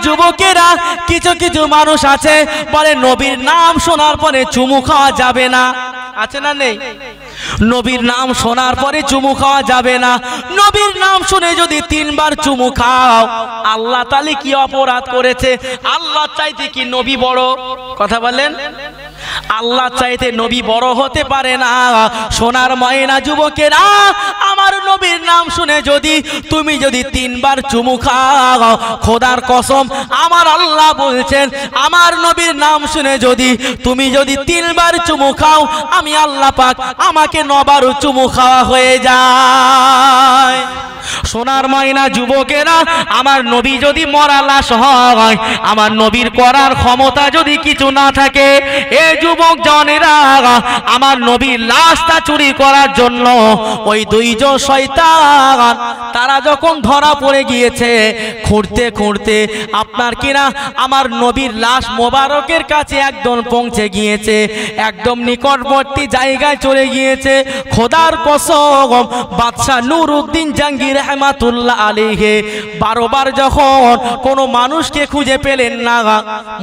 যুবকেরা, কিছু কিছু মানুষ আছে বলে নবীর নাম শোনার পরে চুমু খাওয়া যাবে না, আছে না নেই? নবীর নাম শোনার পরে চুমু খাওয়া যাবে না। নবীর নাম শুনে যদি 3 বার চুমু খাও, আল্লাহ তাআলা কি অপরাধ করেছে? আল্লাহ চাইতে কি নবী বড়? কথা বলেন, আল্লাহ চাইতে নবী বড় হতে পারে না। সোনার ময়না যুবকেরা, আমার নবীর নাম শুনে তুমি যদি 3 বার চুমু খাও, খোদার কসম আমার আল্লাহ বলছেন, আমার নবীর নাম শুনে তুমি 3 বার চুমু খাও, আমি আল্লাহ পাক আমাকে 9 বার চুমু খাওয়া হয়ে যায়। সোনার ময়না যুবকেরা, আমার নবী যদি মরা লাশ হয়, আমার নবীর করার ক্ষমতা যদি কিছু না থাকে, এ যুবক জনেরা, আমার নবীর লাশটা চুরি করার জন্য ওই 2 জন শয়তান তারা যখন ধরা পড়ে গিয়েছে, খুঁড়তে খুঁড়তে আপনার কিনা আমার নবীর লাশ মোবারকের কাছে একদম পৌঁছে গিয়েছে, একদম নিকটবর্তী জায়গায় চলে গিয়েছে। খোদার কসম, বাদশাহ নুরউদ্দিন জাহাঙ্গীর রহমাতুল্লাহ আলাইহি 12 বার যখন কোনো মানুষকে খুঁজে পেলেন না,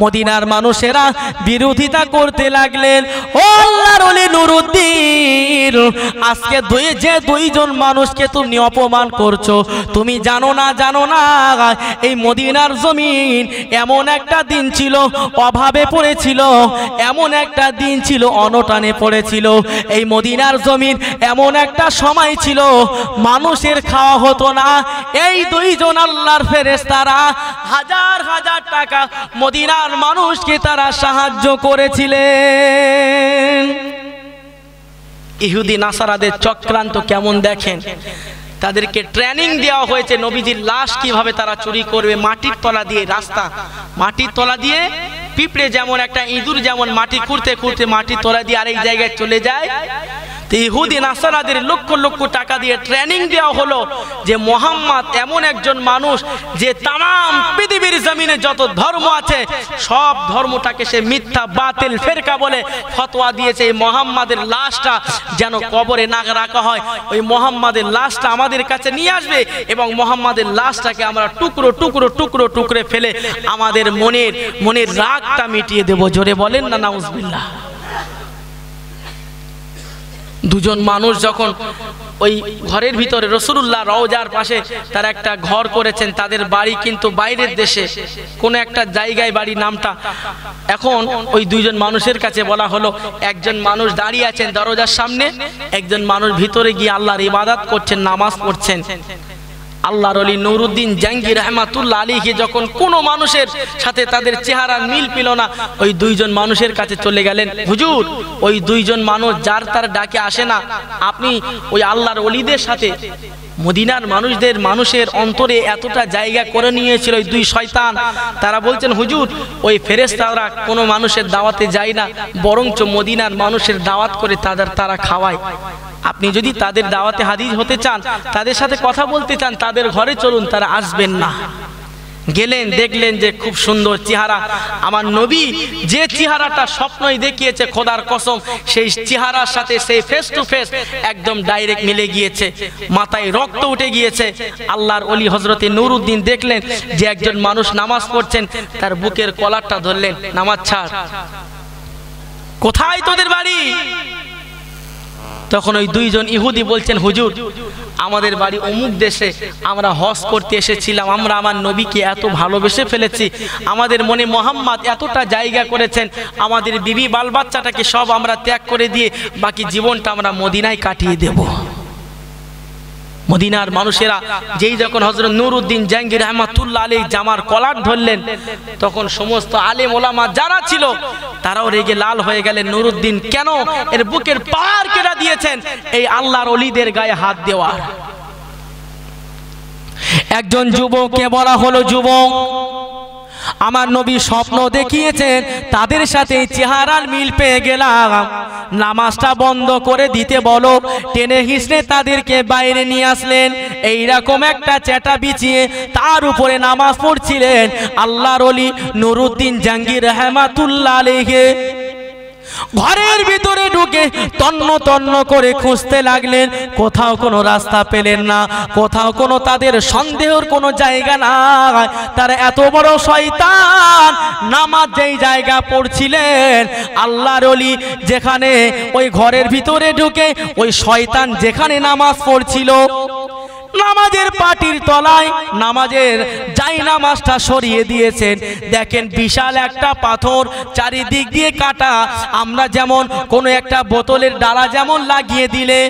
মদিনার মানুষেরা বিরোধিতা করতে লাগলেন, ও আল্লাহর ওলি নুরউদ্দিন, আজকে 2 জন মানুষকে তুমি অপমান করছো, তুমি জানো না এই মদিনার জমিন এমন একটা দিন ছিল অভাবে পড়েছিল, এমন একটা দিন ছিল অনটনে পড়েছিল, এই মদিনার জমিন এমন একটা সময় ছিল মানুষের খাওয়া হতো না। এই 2 জন আল্লাহর ফেরেশতারা হাজার হাজার টাকা মদিনার মানুষকে তারা সাহায্য করেছিলেন। ইহুদি নাসারাদের চক্রান্ত কেমন দেখেন, তাদেরকে ট্রেনিং দেওয়া হয়েছে নবীজির লাশ কিভাবে তারা চুরি করবে। মাটির তলা দিয়ে রাস্তা, মাটির তলা দিয়ে পিঁপড়ে যেমন, একটা ইঁদুর যেমন মাটি খুঁড়তে খুঁড়তে মাটির তলা দিয়ে আরেক জায়গায় চলে যায়, ইহুদি নাসারাদের লক্ষ লক্ষ টাকা দিয়ে ট্রেনিং দেওয়া হলো যে মোহাম্মদ এমন একজন মানুষ যে তাম পৃথিবীর জমিনে যত ধর্ম আছে সব ধর্মটাকে সে মিথ্যা বাতিল ফেরকা বলে ফতোয়া দিয়েছে। এই মোহাম্মদের লাশটা যেন কবরে না রাখা হয়, ওই মোহাম্মদের লাশটা আমাদের কাছে নিয়ে আসবে এবং মোহাম্মদের লাশটাকে আমরা টুকরো টুকরো টুকরো টুকরে ফেলে আমাদের মনের রাগটা মিটিয়ে দেব। জোরে বলেন না নাউজুবিল্লাহ। 2 জন মানুষ যখন ওই ঘরের ভিতরে রাসূলুল্লাহ রওজার পাশে তারা একটা ঘর করেছেন, তাদের বাড়ি কিন্তু বাইরের দেশে কোন একটা জায়গায় বাড়ি নামটা। এখন ওই 2 জন মানুষের কাছে বলা হলো, একজন মানুষ দাঁড়িয়ে আছেন দরজার সামনে, একজন মানুষ ভিতরে গিয়ে আল্লাহর ইবাদত করছেন, নামাজ পড়ছেন। আল্লাহর ওলি নুরউদ্দিন জাহাঙ্গীর রহমাতুল্লাহ আলাইহি যখন কোনো মানুষের সাথে তাদের চেহারার মিল পেল না, ওই 2 জন মানুষের কাছে চলে গেলেন, হুজুর ওই 2 জন মানুষ যার তার ডাকে আসে না, আপনি ওই আল্লাহর ওলিদের সাথে মদিনার মানুষের অন্তরে এতটা জায়গা করে নিয়েছিল ওই 2 শয়তান, তারা বলছেন হুজুর ওই ফেরেশতারা কোনো মানুষের দাওয়াতে যায় না, বরঞ্চ মদিনার মানুষের দাওয়াত করে তারা খাওয়ায়। আপনি যদি তাদের দাওয়াতে হাজির হতে চান, তাদের সাথে কথা বলতে চান, তাদের ঘরে চলুন, তারা আসবেন না। গেলেন, দেখলেন যে খুব সুন্দর চেহারা, আমার নবী যে চেহারাটা স্বপ্নই দেখিয়েছে খোদার কসম, সেই চেহারার সাথে সেই ফেস টু ফেস একদম ডাইরেক্ট মিলে গিয়েছে, মাথায় রক্ত উঠে গিয়েছে। আল্লাহর ওলি হযরতে নুরউদ্দিন দেখলেন যে একজন মানুষ নামাজ পড়ছেন, তার বুকের কলারটা ধরলেন, নামাজ ছাড়, কোথায় তোদের বাড়ি? তখন ওই 2 জন ইহুদি বলছেন, হুজুর আমাদের বাড়ি অমুক দেশে, আমরা হজ করতে এসেছিলাম, আমরা আমার নবীকে এত ভালোবেসে ফেলেছি, আমাদের মনে মোহাম্মদ এতটা জায়গা করেছেন, আমাদের বিবি বাল বাচ্চাটাকে সব আমরা ত্যাগ করে দিয়ে বাকি জীবনটা আমরা মদিনায় কাটিয়ে দেব। মদিনার মানুষেরা যেই যখন হযরত নুরউদ্দিন জাহাঙ্গীর রহমাতুল্লাহ আলাইহি জামার কলার ধরলেন, তখন সমস্ত আলেম ওলামা যারা ছিল তারাও রেগে লাল হয়ে গেলেন, নুরউদ্দিন কেন এর বুকের পার কেটে দিয়েছেন এই আল্লাহর ওলিদের গায়ে হাত দেওয়ার। একজন যুবককে বলা হলো, যুবক আমার নবী স্বপ্ন দেখিয়েছেন, তাদের সাথে চেহারার মিল পেয়ে গেলাম, নামাজটা বন্ধ করে দিতে বলো। টেনে হিসড়ে তাদেরকে বাইরে নিয়ে আসলেন, এইরকম একটা চেটা বিছিয়ে তার উপরে নামাজ পড়ছিলেন আল্লাহর ওলি নুরউদ্দিন জাহাঙ্গীর রহমাতুল্লাহ আলাইহি। ঘরের ভিতরে ঢুকে তন্ন তন্ন করে খুঁজতে লাগলেন, কোথাও কোনো রাস্তা পেলেন না, কোথাও কোনো তাদের সন্দেহের কোনো জায়গা নাই। তারা এত বড় শয়তান, নামাজ যেই জায়গা পড়ছিলেন আল্লাহর ওলি যেখানে ওই ঘরের ভিতরে ঢুকে ওই শয়তান যেখানে নামাজ পড়ছিল, নামাজের পাটির তলায় নামাজের যাই নামাজটা সরিয়ে দিয়েছেন। দেখেন বিশাল একটা পাথর চারিদিক দিয়ে কাটা, আমরা যেমন কোনো একটা বোতলের ডালা যেমন লাগিয়ে দিলে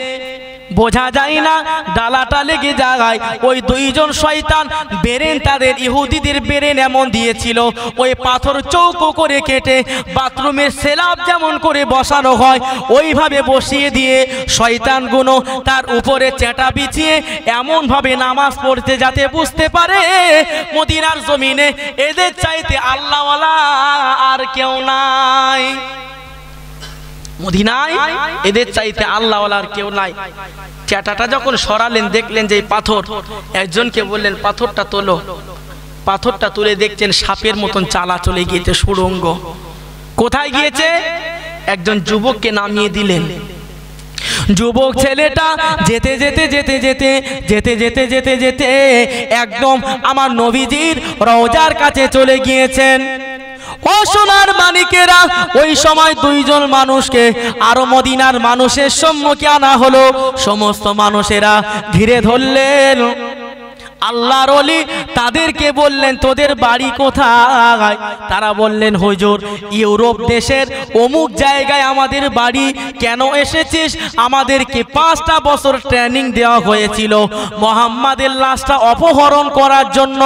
বোঝা যায় না ডালাটা লেগে যায়, ওই দুইজন শয়তান বেরেন তাদের ইহুদিদের বেরেন এমন দিয়েছিল, ওই পাথর চৌকো করে কেটে বাথরুমের সেলাব যেমন করে বসানো হয় ওইভাবে বসিয়ে দিয়ে শয়তানগুলো তার উপরে চেটা বিছিয়ে এমনভাবে নামাজ পড়তে যাতে বুঝতে পারে মদিনার জমিনে এদের চাইতে আল্লাহওয়ালা আর কেউ নাই। মদিনায় এদের চাইতে আল্লাহওয়ালার কেউ নাই। চেটাটা যখন সরালেন দেখলেন যে পাথর, একজনকে বললেন পাথরটা তোলো। পাথরটা তুলে দেখছেন সাপের মতন চালা চলে গিয়েছে, সুড়ঙ্গ। কোথায় গিয়েছে? একজন যুবককে নামিয়ে দিলেন। যুবক ছেলেটা যেতে যেতে যেতে যেতে যেতে যেতে যেতে যেতে একদম আমার নবীজির রওজার কাছে চলে গিয়েছেন। ও সোনার মানিকেরা, ওই সময় দুইজন মানুষকে আরো মদিনার মানুষের সম্মুখে আনা হলো। সমস্ত মানুষেরা ঘিরে ধরলেন আল্লাহর ওলি, তাদেরকে বললেন তোদের বাড়ি কোথায়? তারা বললেন হুজুর ইউরোপ দেশের অমুক জায়গায় আমাদের বাড়ি। কেন এসেছিস? আমাদেরকে 5টা বছর ট্রেনিং দেওয়া হয়েছিল মোহাম্মদের লাশটা অপহরণ করার জন্য,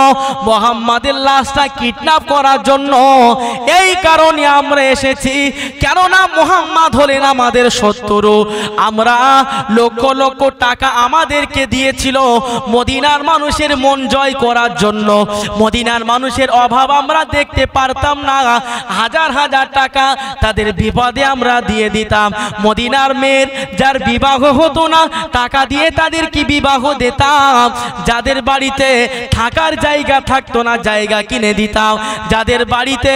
মোহাম্মদের লাশটা কিডন্যাপ করার জন্য। এই কারণে আমরা এসেছি, কেননা মোহাম্মদ হলেন আমাদের শত্রু। আমরা লক্ষ লক্ষ টাকা আমাদেরকে দিয়েছিল মদিনার মানুষের মন জয় করার জন্য। মদিনার মানুষের অভাব আমরা দেখতে পারতাম না, হাজার হাজার টাকা তাদের বিপদে আমরা দিয়ে দিতাম। মদিনার মেয়ের যার বিবাহ হতো না টাকা দিয়ে তাদের কি বিবাহ দিতাম। যাদের বাড়িতে থাকার জায়গা থাকতো না জায়গা কিনে দিতাম। যাদের বাড়িতে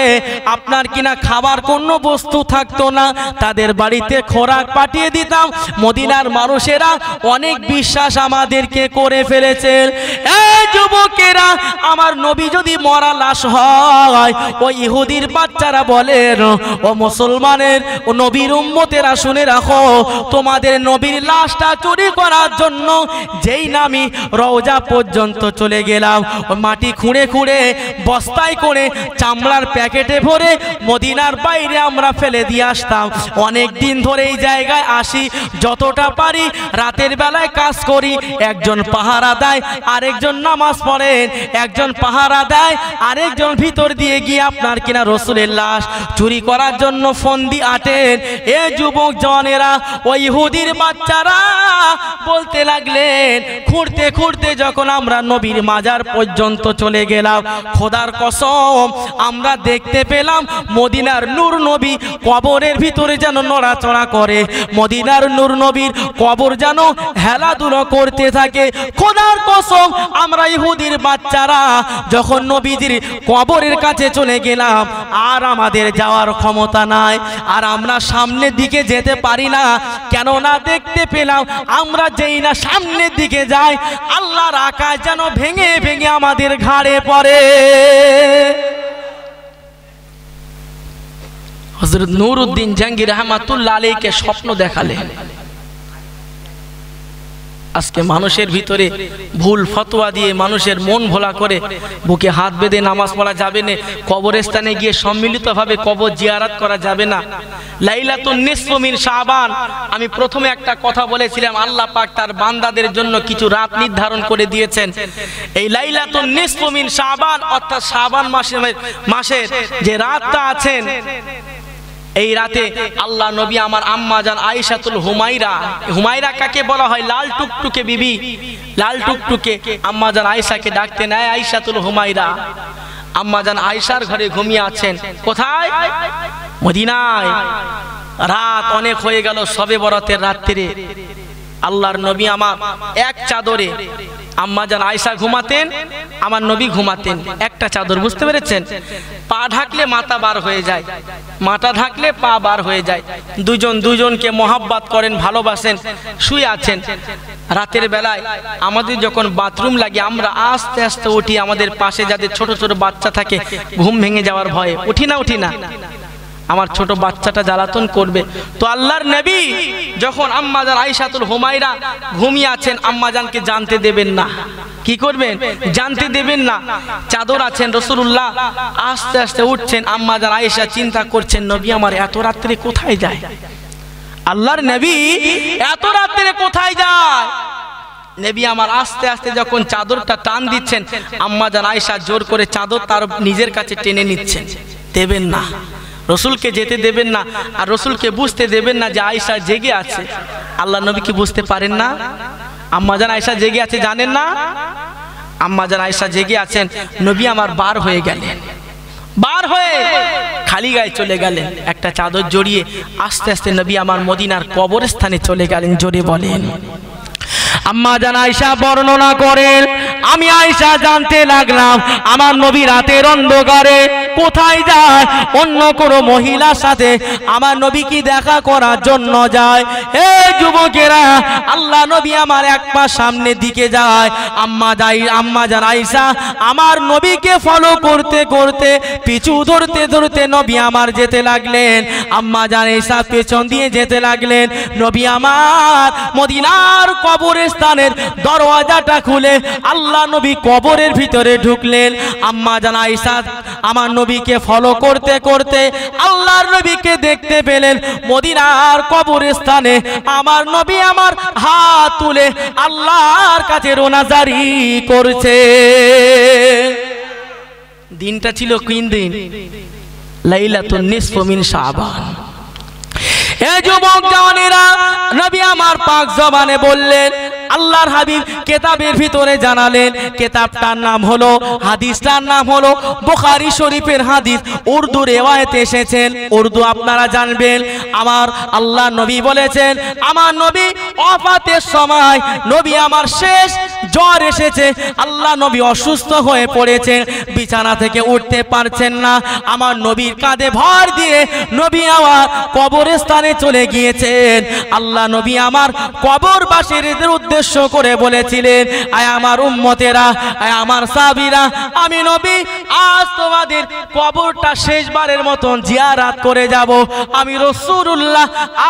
আপনার কিনা খাবার কোনো বস্তু থাকতো না তাদের বাড়িতে খোরাক পাঠিয়ে দিতাম। মদিনার মানুষেরা অনেক বিশ্বাস আমাদেরকে করে ফেলেছেন। যুবকেরা, আমার নবী যদি মরা লাশ হয়, ওই ইহুদির বাচ্চারা বলেন ও মুসলমানের ও নবীর উম্মতেরা শুনে রাখো, তোমাদের নবীর লাশটা চুরি করার জন্য যেই নামি রওজা পর্যন্ত চলে গেলাম, মাটি খুঁড়ে খুঁড়ে বস্তায় করে চামড়ার প্যাকেটে ভরে মদিনার বাইরে আমরা ফেলে দিয়ে আসতাম। অনেক দিন ধরে এই জায়গায় আসি, যতটা পারি রাতের বেলায় কাজ করি। একজন পাহারা দেয়, আরেকজন নামাজ পড়েন, একজন পাহারা দেয়, আরেকজন ভিতর দিয়ে গিয়ে আপনার কিনা রসুলের লাশ চুরি করার জন্য ফন্দি আটেন। এ যুবক জনেরা, ওই ইহুদির বাচ্চারা বলতে লাগলেন, খুঁড়তে খুঁড়তে যখন আমরা নবীর মাজার পর্যন্ত চলে গেলাম, খোদার কসম আমরা দেখতে পেলাম মদিনার নূর নবী কবরের ভিতরে যেন নড়াচড়া করে, মদিনার নূর নবীর কবর যেন হেলাধুলো করতে থাকে। খোদার কসম আমরা ইহুদির বাচ্চারা যখন নবীজির কবরের কাছে চলে গেলাম, আর আমাদের যাওয়ার ক্ষমতা নাই, আর আমরা সামনের দিকে যেতে পারি না। কেননা দেখতে পেলাম আমরা যেই না সামনের দিকে যাই, আল্লাহর আকাশ যেন ভেঙে ভেঙে আমাদের ঘাড়ে পড়ে। হযরত নুরউদ্দিন জাহাঙ্গীর রহমাতুল্লাহ আলাইহিকে স্বপ্ন দেখালেন। আজকে মানুষের ভিতরে ভুল ফতোয়া দিয়ে মানুষের মন ভোলা করে বুকে হাত বেঁধে নামাজ পড়া যাবে না, কবরস্থানে গিয়ে সম্মিলিতভাবে কবর জিয়ারত করা যাবে না। লাইলাতুন নিসফু মিন শাবান, আমি প্রথমে একটা কথা বলেছিলাম, আল্লাহ পাক তার বান্দাদের জন্য কিছু রাত নির্ধারণ করে দিয়েছেন। এই লাইলাতুন নিসফু মিন শাবান অর্থাৎ শাবান মাসের যে রাতটা আছেন, এই রাতে আল্লাহ নবী আমার আম্মা জান আয়েশাতুল হুমায়রা, হুমায়রা কাকে বলা হয়? লাল টুকটুকে বিবি, লাল টুকটুকে আম্মা জান আয়েশাকে ডাকতে নেয় আয়েশাতুল হুমায়রা। আম্মা জান আয়েশার ঘরে ঘুমিয়ে আছেন। কোথায়? মদিনায়। রাত অনেক হয়ে গেল, শবে বরাতের রাত্রে। আল্লাহর নবী আমার এক চাদরে আম্মা জান আয়েশা ঘুমাতেন, আমার নবী ঘুমাতেন একটা চাদর, বুঝতে পেরেছেন? পা ঢাকলে মাথা বার হয়ে যায়, মাথা ঢাকলে পা বার হয়ে যায়। দুজন দুজনকে মহাব্বত করেন, ভালোবাসেন, শুয়ে আছেন। রাতের বেলায় আমাদের যখন বাথরুম লাগে আমরা আস্তে আস্তে উঠি, আমাদের পাশে যাদের ছোট ছোট বাচ্চা থাকে ঘুম ভেঙে যাওয়ার ভয়ে উঠি না, আমার ছোট বাচ্চাটা জ্বালাতন করবে। তো আল্লাহর নবী যখন আম্মাজান আয়েশাতুল হুমায়রা ঘুমিয়ে আছেন, আম্মাজানকে জানতে দেবেন না। কি করবেন? জানতে দেবেন না। চাদর আছেন, রাসূলুল্লাহ আস্তে আস্তে উঠছেন। আম্মাজান আয়েশা চিন্তা করছেন, নবী আমার এত রাত্রে কোথায় যায়? আল্লাহর নবী এত রাত্রে কোথায় যায়? নবী আমার আস্তে আস্তে যখন চাদরটা টান দিচ্ছেন, আম্মাজান আয়েশা জোর করে চাদর তার নিজের কাছে টেনে নিচ্ছেন। দেবেন না, রসুলকে যেতে দেবেন না, আর রসুলকে বুঝতে দেবেন না যে আয়েশা জেগে আছে। আল্লাহ নবী কি বুঝতে পারেন না আম্মাজান আয়েশা জেগে আছে? জানেন না? আম্মাজান আয়েশা জেগে আছেন। নবী আমার বার হয়ে গেলেন, বার হয়ে খালি গায়ে চলে গেলেন, একটা চাদর জড়িয়ে আস্তে আস্তে নবী আমার মদিনার কবরস্থানে চলে গেলেন। জোরে বলেন। আম্মাজান আয়েশা বর্ণনা করেন, আমি আয়েশা জানতে লাগলাম আমার নবী রাতের অন্ধকারে কোথায় যায়? অন্য কোনো মহিলার সাথে আমার নবী কি দেখা করার জন্য যায়? এই যুবকেরা, আল্লাহ নবী আমার এক পা সামনের দিকে যায়, আম্মাজান আয়েশা আমার নবীকে ফলো করতে করতে পিছু ধরতে ধরতে নবী আমার যেতে লাগলেন। আম্মাজান আয়েশা পেছন দিয়ে যেতে লাগলেন। নবী আমার মদিনার কবরস্থানের দরওয়াজাটা খুলে আল্লাহ নবী কবরের ভিতরে ঢুকলেন। আম্মাজান আয়েশা আমার নবীকে ফলো করতে করতে আল্লাহর নবীকে দেখতে পেলেন মদিনার কবরস্থানে। আমার নবী আমার হাত তুলে আল্লাহর কাছে রোনাজারি করছে। দিনটা ছিল কোন দিন? লাইলাতুন নিসফ মিন শাবান। এ যুবক জওয়ানেরা, নবী আমার পাক জবানে বললেন, আল্লাহর হাবিব কিতাবের ভিতরে জানালেন, কিতাবটার নাম হলো, হাদিসটার নাম হলো বুখারী শরীফের হাদিস। উর্দু রিওয়ায়েতে এসেছেন, উর্দু আপনারা জানবেন। আমার আল্লাহ নবী বলেছেন, আমার নবী ওয়াফাতের সময় নবী আমার শেষ জ্বর এসেছে, আল্লাহ নবী অসুস্থ হয়ে পড়েছেন, বিছানা থেকে উঠতে পারছেন না। আমার নবীর কাঁধে ভর দিয়ে নবী আমার কবরস্থানে চলে গিয়েছেন। আল্লাহ নবী আমার কবরবাসীদের উদ্দেশ্য করে বলেছিলেন, আয় আমার উম্মতেরা, আয় আমার সাহাবীরা, আমি নবী আজ তোমাদের কবরটা শেষবারের মতন জিয়ারত করে যাব। আমি রাসূলুল্লাহ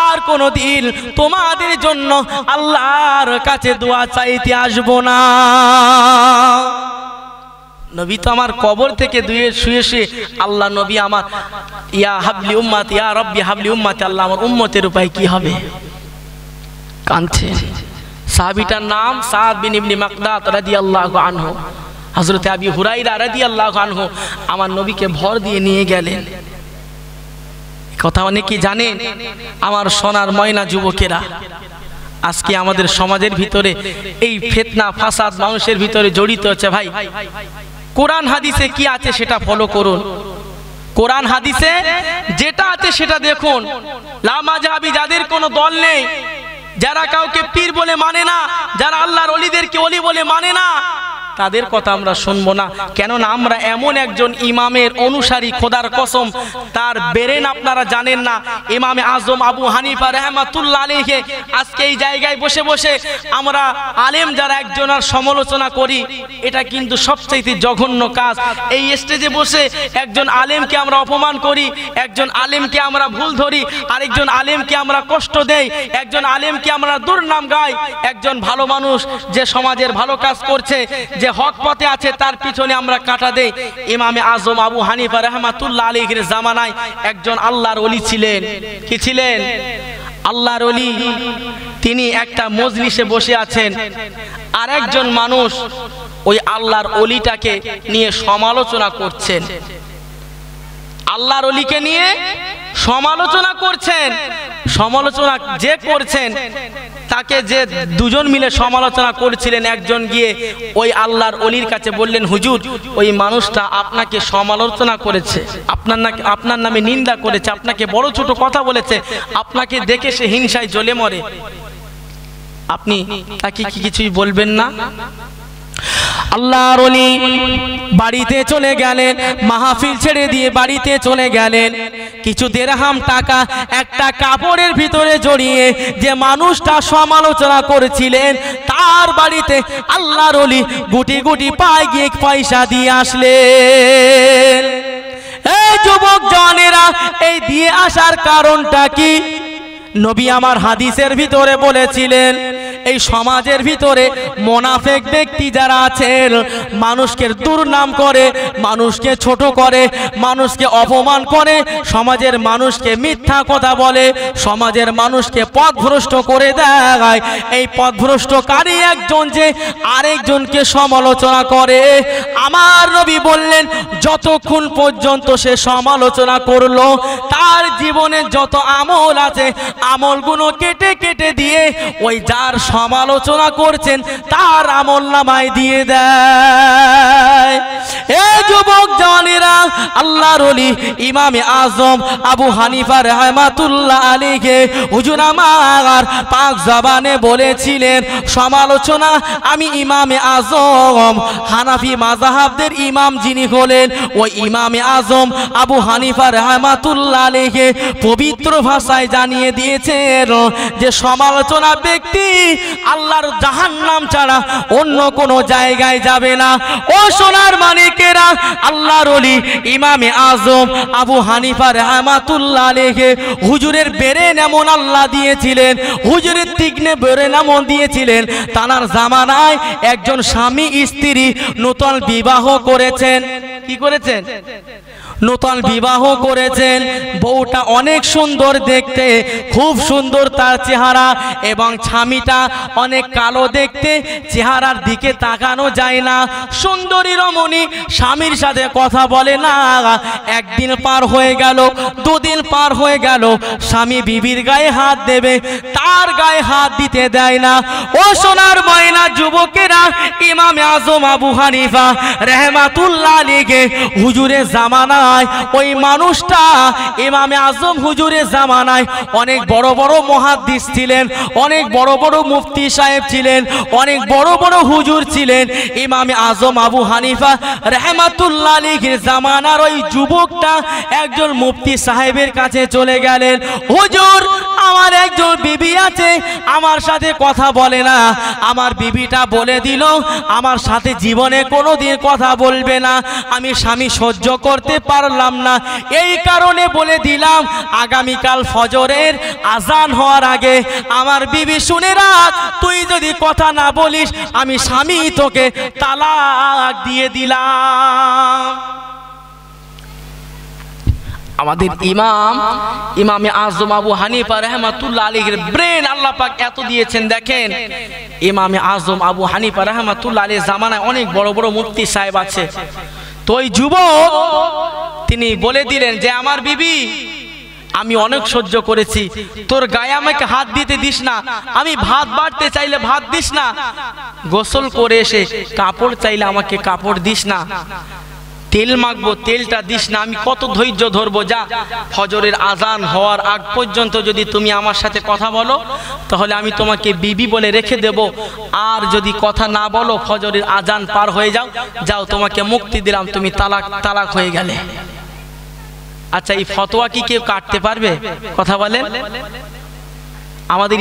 আর কোনদিন তোমাদের জন্য আল্লাহর কাছে দোয়া চাইতে আসব না। নবী তো আমার কবর থেকে দুয়ে শুয়ে শুয়ে আল্লাহ নবী আমার ইয়া হাবলি উম্মত, ইয়া রব্বি হাবলি উম্মত, আল্লাহ আমার উম্মতের উপায় কি হবে? কাঁদছে। সাহাবীটার নাম সাদ বিন ইবনে মাকদাদ রাদিয়াল্লাহু আনহু। হযরত আবী হুরায়রা রাদিয়াল্লাহু আনহু আমার নবীকে ভর দিয়ে নিয়ে গেলেন। কথা অনেকেই জানেন। আমার সোনার ময়না যুবকেরা, আজকে আমাদের সমাজের ভিতরে এই ফিতনা ফাসাদ মানুষের ভিতরে জড়িত আছে। ভাই, কোরআন হাদিসে কি আছে সেটা ফলো করুন। কোরআন হাদিসে যেটা আছে সেটা দেখুন। লা মাযহাবি, যাদের কোনো দল নেই, যারা কাউকে পীর বলে মানে না, যারা আল্লাহর ওলিদেরকে ওলি বলে মানে না, তাদের কথা আমরা শুনবো না। কেননা আমরা এমন একজন ইমামের অনুসারী, খোদার কসম তার বেরেন আপনারা জানেন না। ইমামে আজম আবু হানিফা রাহমাতুল্লাহ আলাইহি, আজকে এই জায়গায় বসে বসে আমরা আলেম যারা একজনের সমালোচনা করি, এটা কিন্তু সবচেয়ে জঘন্য কাজ। এই স্টেজে বসে একজন আলেমকে আমরা অপমান করি, একজন আলেমকে আমরা ভুল ধরি, আরেকজন আলেমকে আমরা কষ্ট দেই, একজন আলেমকে আমরা দুর্নাম গাই। একজন ভালো মানুষ যে সমাজের ভালো কাজ করছে, যে হক পথে আছে, তার পিছনে আমরা কাটা দেই। ইমামে আজম আবু হানিফা রাহমাতুল্লাহ আলাইহির জামানায় একজন আল্লাহর ওলি ছিলেন। কি ছিলেন? আল্লাহর ওলি। তিনি একটা মজলিসে বসে আছেন, আর একজন মানুষ ওই আল্লাহর ওলিটাকে নিয়ে সমালোচনা করছেন। আল্লাহর ওলিকে নিয়ে সমালোচনা করছেন। সমালোচনা যে করছেন তাকে যে দুজন মিলে সমালোচনা করছিলেন, একজন গিয়ে ওই আল্লাহর ওলির কাছে বললেন, হুজুর, ওই মানুষটা আপনাকে সমালোচনা করেছে, আপনার নামে নিন্দা করেছে, আপনাকে বড় ছোট কথা বলেছে, আপনাকে দেখে সে হিংসায় জ্বলে মরে, আপনি তাকে কি কিছুই বলবেন না? আল্লাহর ওলি বাড়িতে চলে গেলেন, মাহফিল ছেড়ে দিয়ে বাড়িতে চলে গেলেন। কিছু দিরহাম টাকা একটা কাপড়ের ভিতরে জড়িয়ে যে মানুষটা সমালোচনা করেছিলেন তার বাড়িতে আল্লাহর ওলি গুটি গুটি পায়ে গিয়ে পয়সা দিয়ে আসলেন। এই যুবক জনেরা, এই দিয়ে আসার কারণটা কি? নবী আমার হাদিসের ভিতরে বলেছিলেন, এই সমাজের ভিতরে মুনাফিক ব্যক্তি যারা আছেন, মানুষকে দুর্নাম করে, মানুষকে ছোট করে, মানুষকে অপমান করে, সমাজের মানুষকে মিথ্যা কথা বলে, সমাজের মানুষকে পথভ্রষ্ট করে দেয়। এই পথভ্রষ্টকারী একজন যে আরেকজনকে সমালোচনা করে, আমার নবী বললেন যতক্ষণ পর্যন্ত সে সমালোচনা করলো, তার জীবনে যত আমল আছে আমলগুলো কেটে কেটে দিয়ে ওই যার সমালোচনা করছেন তার আমলনামায় দিয়ে দেয়। এই যুবক জওয়ানেরা, আল্লাহর ওলি ইমামে আজম আবু হানিফা রাহমাতুল্লাহ আলাইহি হুজুর আমার পাক জবানে বলেছিলেন, সমালোচনা আমি ইমামে আজম হানাফি মাযহাবদের ইমাম যিনি হলেন ওই ইমামে আজম আবু হানিফা রাহমাতুল্লাহ আলাইহি পবিত্র ভাষায় জানিয়ে দিয়েছেন যে সমালোচনা ব্যক্তি আল্লাহর জাহান্নাম ছাড়া অন্য কোনো জায়গায় যাবে না। ও সোনার মানিকেরা, আল্লাহর ওলি ইমামে আজম আবু হানিফা রাহমাতুল্লাহ আলাইহি হুজুরের বেরেন এমন আল্লাহ দিয়েছিলেন, হুজুরের তীক্ষ্ণে বেরেন এমন দিয়েছিলেন, তানার জামানায় একজন স্বামী স্ত্রী নতুন বিবাহ করেছেন। কি করেছেন? নতুন বিবাহ করেছেন। বউটা অনেক সুন্দর দেখতে, খুব সুন্দর তার চেহারা, এবং স্বামীটা অনেক কালো দেখতে, চেহারার দিকে তাকানো যায় না। সুন্দরী রমণী স্বামীর সাথে কথা বলে না। একদিন পার হয়ে গেল, দুদিন পার হয়ে গেল, স্বামী বিবির গায়ে হাত দেবে, তার গায়ে হাত দিতে দেয় না। ও সোনার ময়না যুবকেরা, ইমামে আজম আবু হানিফা রাহমাতুল্লাহ আলাইহি হুজুরের জামানায় ওই মানুষটা ইমামে আজম হুজুরের জামানায় অনেক বড় বড় মুহাদ্দিস ছিলেন, অনেক বড় বড় মুফতি সাহেব ছিলেন, অনেক বড় বড় হুজুর ছিলেন। ইমামে আজম আবু হানিফা রাহমাতুল্লাহ আলাইহির জামানার ওই যুবকটা একজন মুফতি সাহেবের কাছে চলে গেলেন, হুজুর আমার একজন বিবি আছে, আমার সাথে কথা বলে না, আমার বিবিটা বলে দিল আমার সাথে জীবনে কোনোদিন কথা বলবে না, আমি স্বামী সহ্য করতে পারলাম না, এই কারণে বলে দিলাম আগামীকাল ফজরের আজান হওয়ার আগে আমার বিবি শুনে রাখ, তুই যদি কথা না বলিস আমি স্বামী তোকে তালাক দিয়ে দিলাম। আমাদের ইমামে আজম আবু হানিফা রাহমাতুল্লাহ আলাইহির ব্রেন আল্লাহ পাক এত দিয়েছেন। দেখেন, ইমামে আজম আবু হানিফা রাহমাতুল্লাহ আলাইহির জামানায় অনেক বড় বড় মুফতি সাহেব আছে। তো ওই যুবক তিনি বলে দিলেন যে আমার বিবি, আমি অনেক সহ্য করেছি, তোর গায়ে আমাকে হাত দিতে দিস না, আমি ভাত বাড়তে চাইলে ভাত দিস না, গোসল করে এসে কাপড় চাইলে আমাকে কাপড় দিস না, তেল মাখবো তেলটা দিস না, আমি কত ধৈর্য ধরবো, যা ফজরের আজান হওয়ার আগ পর্যন্ত যদি তুমি আমার সাথে কথা বলো তাহলে আমি তোমাকে বিবি বলে রেখে দেব, আর যদি কথা না বলো ফজরের আজান পার হয়ে যাও, যাও তোমাকে মুক্তি দিলাম, তুমি তালাক হয়ে গেলে। আচ্ছা, এই ফতোয়া কি কেউ কাটতে পারবে? কথা বলেন। আমাদের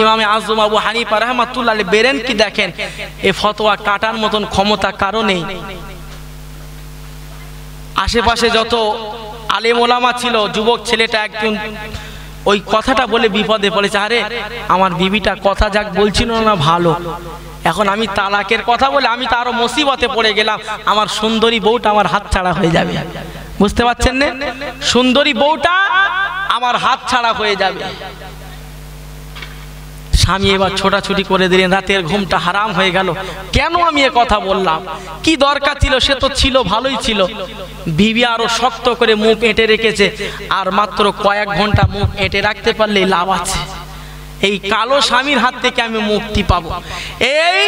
ইমামে আজম আবু হানিফা রাহমাতুল্লাহ আলাইহি বেরেন কি দেখেন, এই ফতোয়া কাটার মতন ক্ষমতা কারো নেই। আশেপাশে যত আলেম ওলামা ছিল, যুবক ছেলেটা একজন ওই কথাটা বলে বিপদে পড়েছে, আরে আমার বিবিটা কথা যাক বলছিল না ভালো, এখন আমি তালাকের কথা বলে আমি তো আরো মুসিবতে পড়ে গেলাম, আমার সুন্দরী বউটা আমার হাত ছাড়া হয়ে যাবে। বুঝতে পারছেন না? সুন্দরী বউটা আমার হাত ছাড়া হয়ে যাবে। স্বামী এবার ছোটাছুটি করে দিলেন, রাতের ঘুমটা হারাম হয়ে গেল। কেন আমি এ কথা বললাম? কি দরকার ছিল? সে তো ছিল, ভালোই ছিল। বিবি আরো শক্ত করে মুখ এঁটে রেখেছে, আর মাত্র কয়েক ঘন্টা মুখ এঁটে রাখতে পারলেই লাভ আছে। এই কালো স্বামীর হাত থেকে আমি মুক্তি পাবো, এই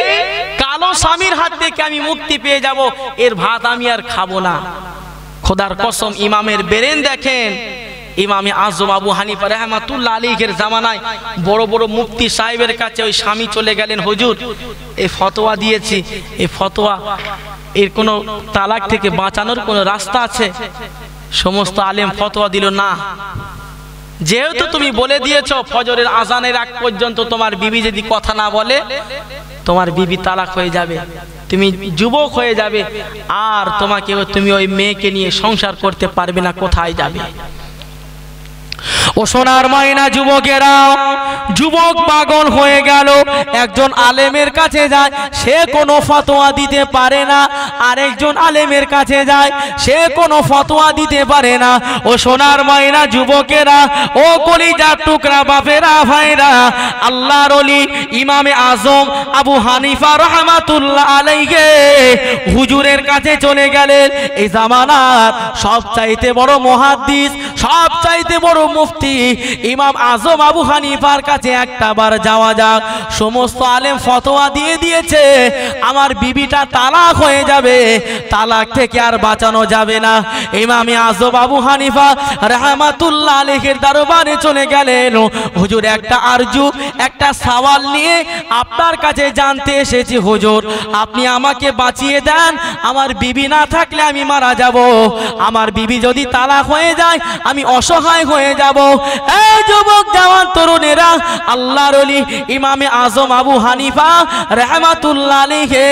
কালো স্বামীর হাত থেকে আমি মুক্তি পেয়ে যাব, এর ভাত আমি আর খাবো না। খোদার কসম, ইমামের বেরেন দেখেন, ইমামে আজম আবু হানিফা রাহমাতুল্লাহ আলাইহির জামানায় বড় বড় মুফতি সাহেবের কাছে ওই স্বামী চলে গেলেন, হুজুর এই ফতোয়া দিয়েছি, এই ফতোয়া এর কোনো তালাক থেকে বাঁচানোর কোনো রাস্তা আছে? সমস্ত আলেম ফতোয়া দিল না, যেহেতু তুমি বলে দিয়েছো ফজরের আজানের আগ পর্যন্ত তোমার বিবি যদি কথা না বলে তোমার বিবি তালাক হয়ে যাবে, তুমি যুবক হয়ে যাবে, আর তুমি ওই মেয়েকে নিয়ে সংসার করতে পারবে না, কোথায় যাবে? ও সোনার মাইনা যুবকেরা, যুবক পাগল হয়ে গেল, একজন আলেমের কাছে যায়, সে কোনো ফতোয়া দিতে পারে না, আরেকজন আলেমের কাছে যায়, সে কোনো ফতোয়া দিতে পারে না। ও সোনার মাইনা যুবকেরা, ও কলিজার টুকরা বাপেরা ভাইরা, আল্লাহর ওলি ইমামে আজম আবু হানিফা রাহমাতুল্লাহ আলাইহি হুজুরের কাছে চলে গেলেন। এই জামানার সবচাইতে বড় মুহাদ্দিস, সবচাইতে বড় মুফতি ইমাম আজম আবু হানিফার কাছে একটাবার যাওয়া যাক। সমস্ত আলেম ফতোয়া দিয়ে দিয়েছে আমার বিবিটা তালাক হয়ে যাবে, তালাক থেকে আর বাঁচানো যাবে না। ইমামে আজম আবু হানিফা রাহমাতুল্লাহ আলাইহির দরবারে চলে গেলেন। হুজুর একটা আরজু, একটা সওয়াল নিয়ে আপনার কাছে জানতে এসেছি হুজুর, আপনি আমাকে বাঁচিয়ে দেন, আমার বিবি না থাকলে আমি মারা যাব, আমার বিবি যদি তালাক হয়ে যায় আমি অসহায় হয়ে যাব। এই যুবক জওয়ান তরুণেরা, আল্লাহর ওলি ইমামে আজম আবু হানিফা রাহমাতুল্লাহ আলাইহি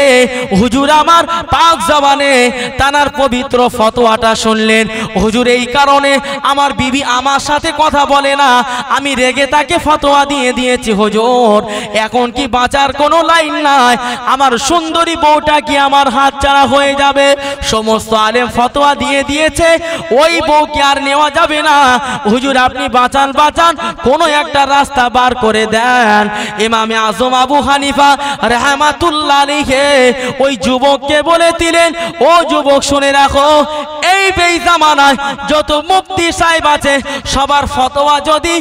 হুজুর আমার পাক জবানে তানার পবিত্র ফতোয়াটা শুনলেন। হুজুর এই কারণে আমার বিবি আমার সাথে কথা বলে না, আমি রেগে তাকে ফতোয়া দিয়ে দিয়েছি হুজুর, এখন কি বাঁচার কোনো লাইন নাই, আমার সুন্দরী বউটা কি আমার হাতছাড়া হয়ে যাবে? সমস্ত আলেম ফতোয়া দিয়ে দিয়েছে ওই বউকে আর নেওয়া যাবে না, হুজুর আপনি বাঁচান, বাঁচান, কোনো একটা রাস্তা বার করে দেন। ইমামে আজম আবু হানিফা রাহমাতুল্লাহ আলাইহি ওই যুবককে বলে দিলেন, ও যুবক শুনে রাখো, এই বেজামানায় যত মুফতি সাহেব আছে সবার ফতোয়া যদি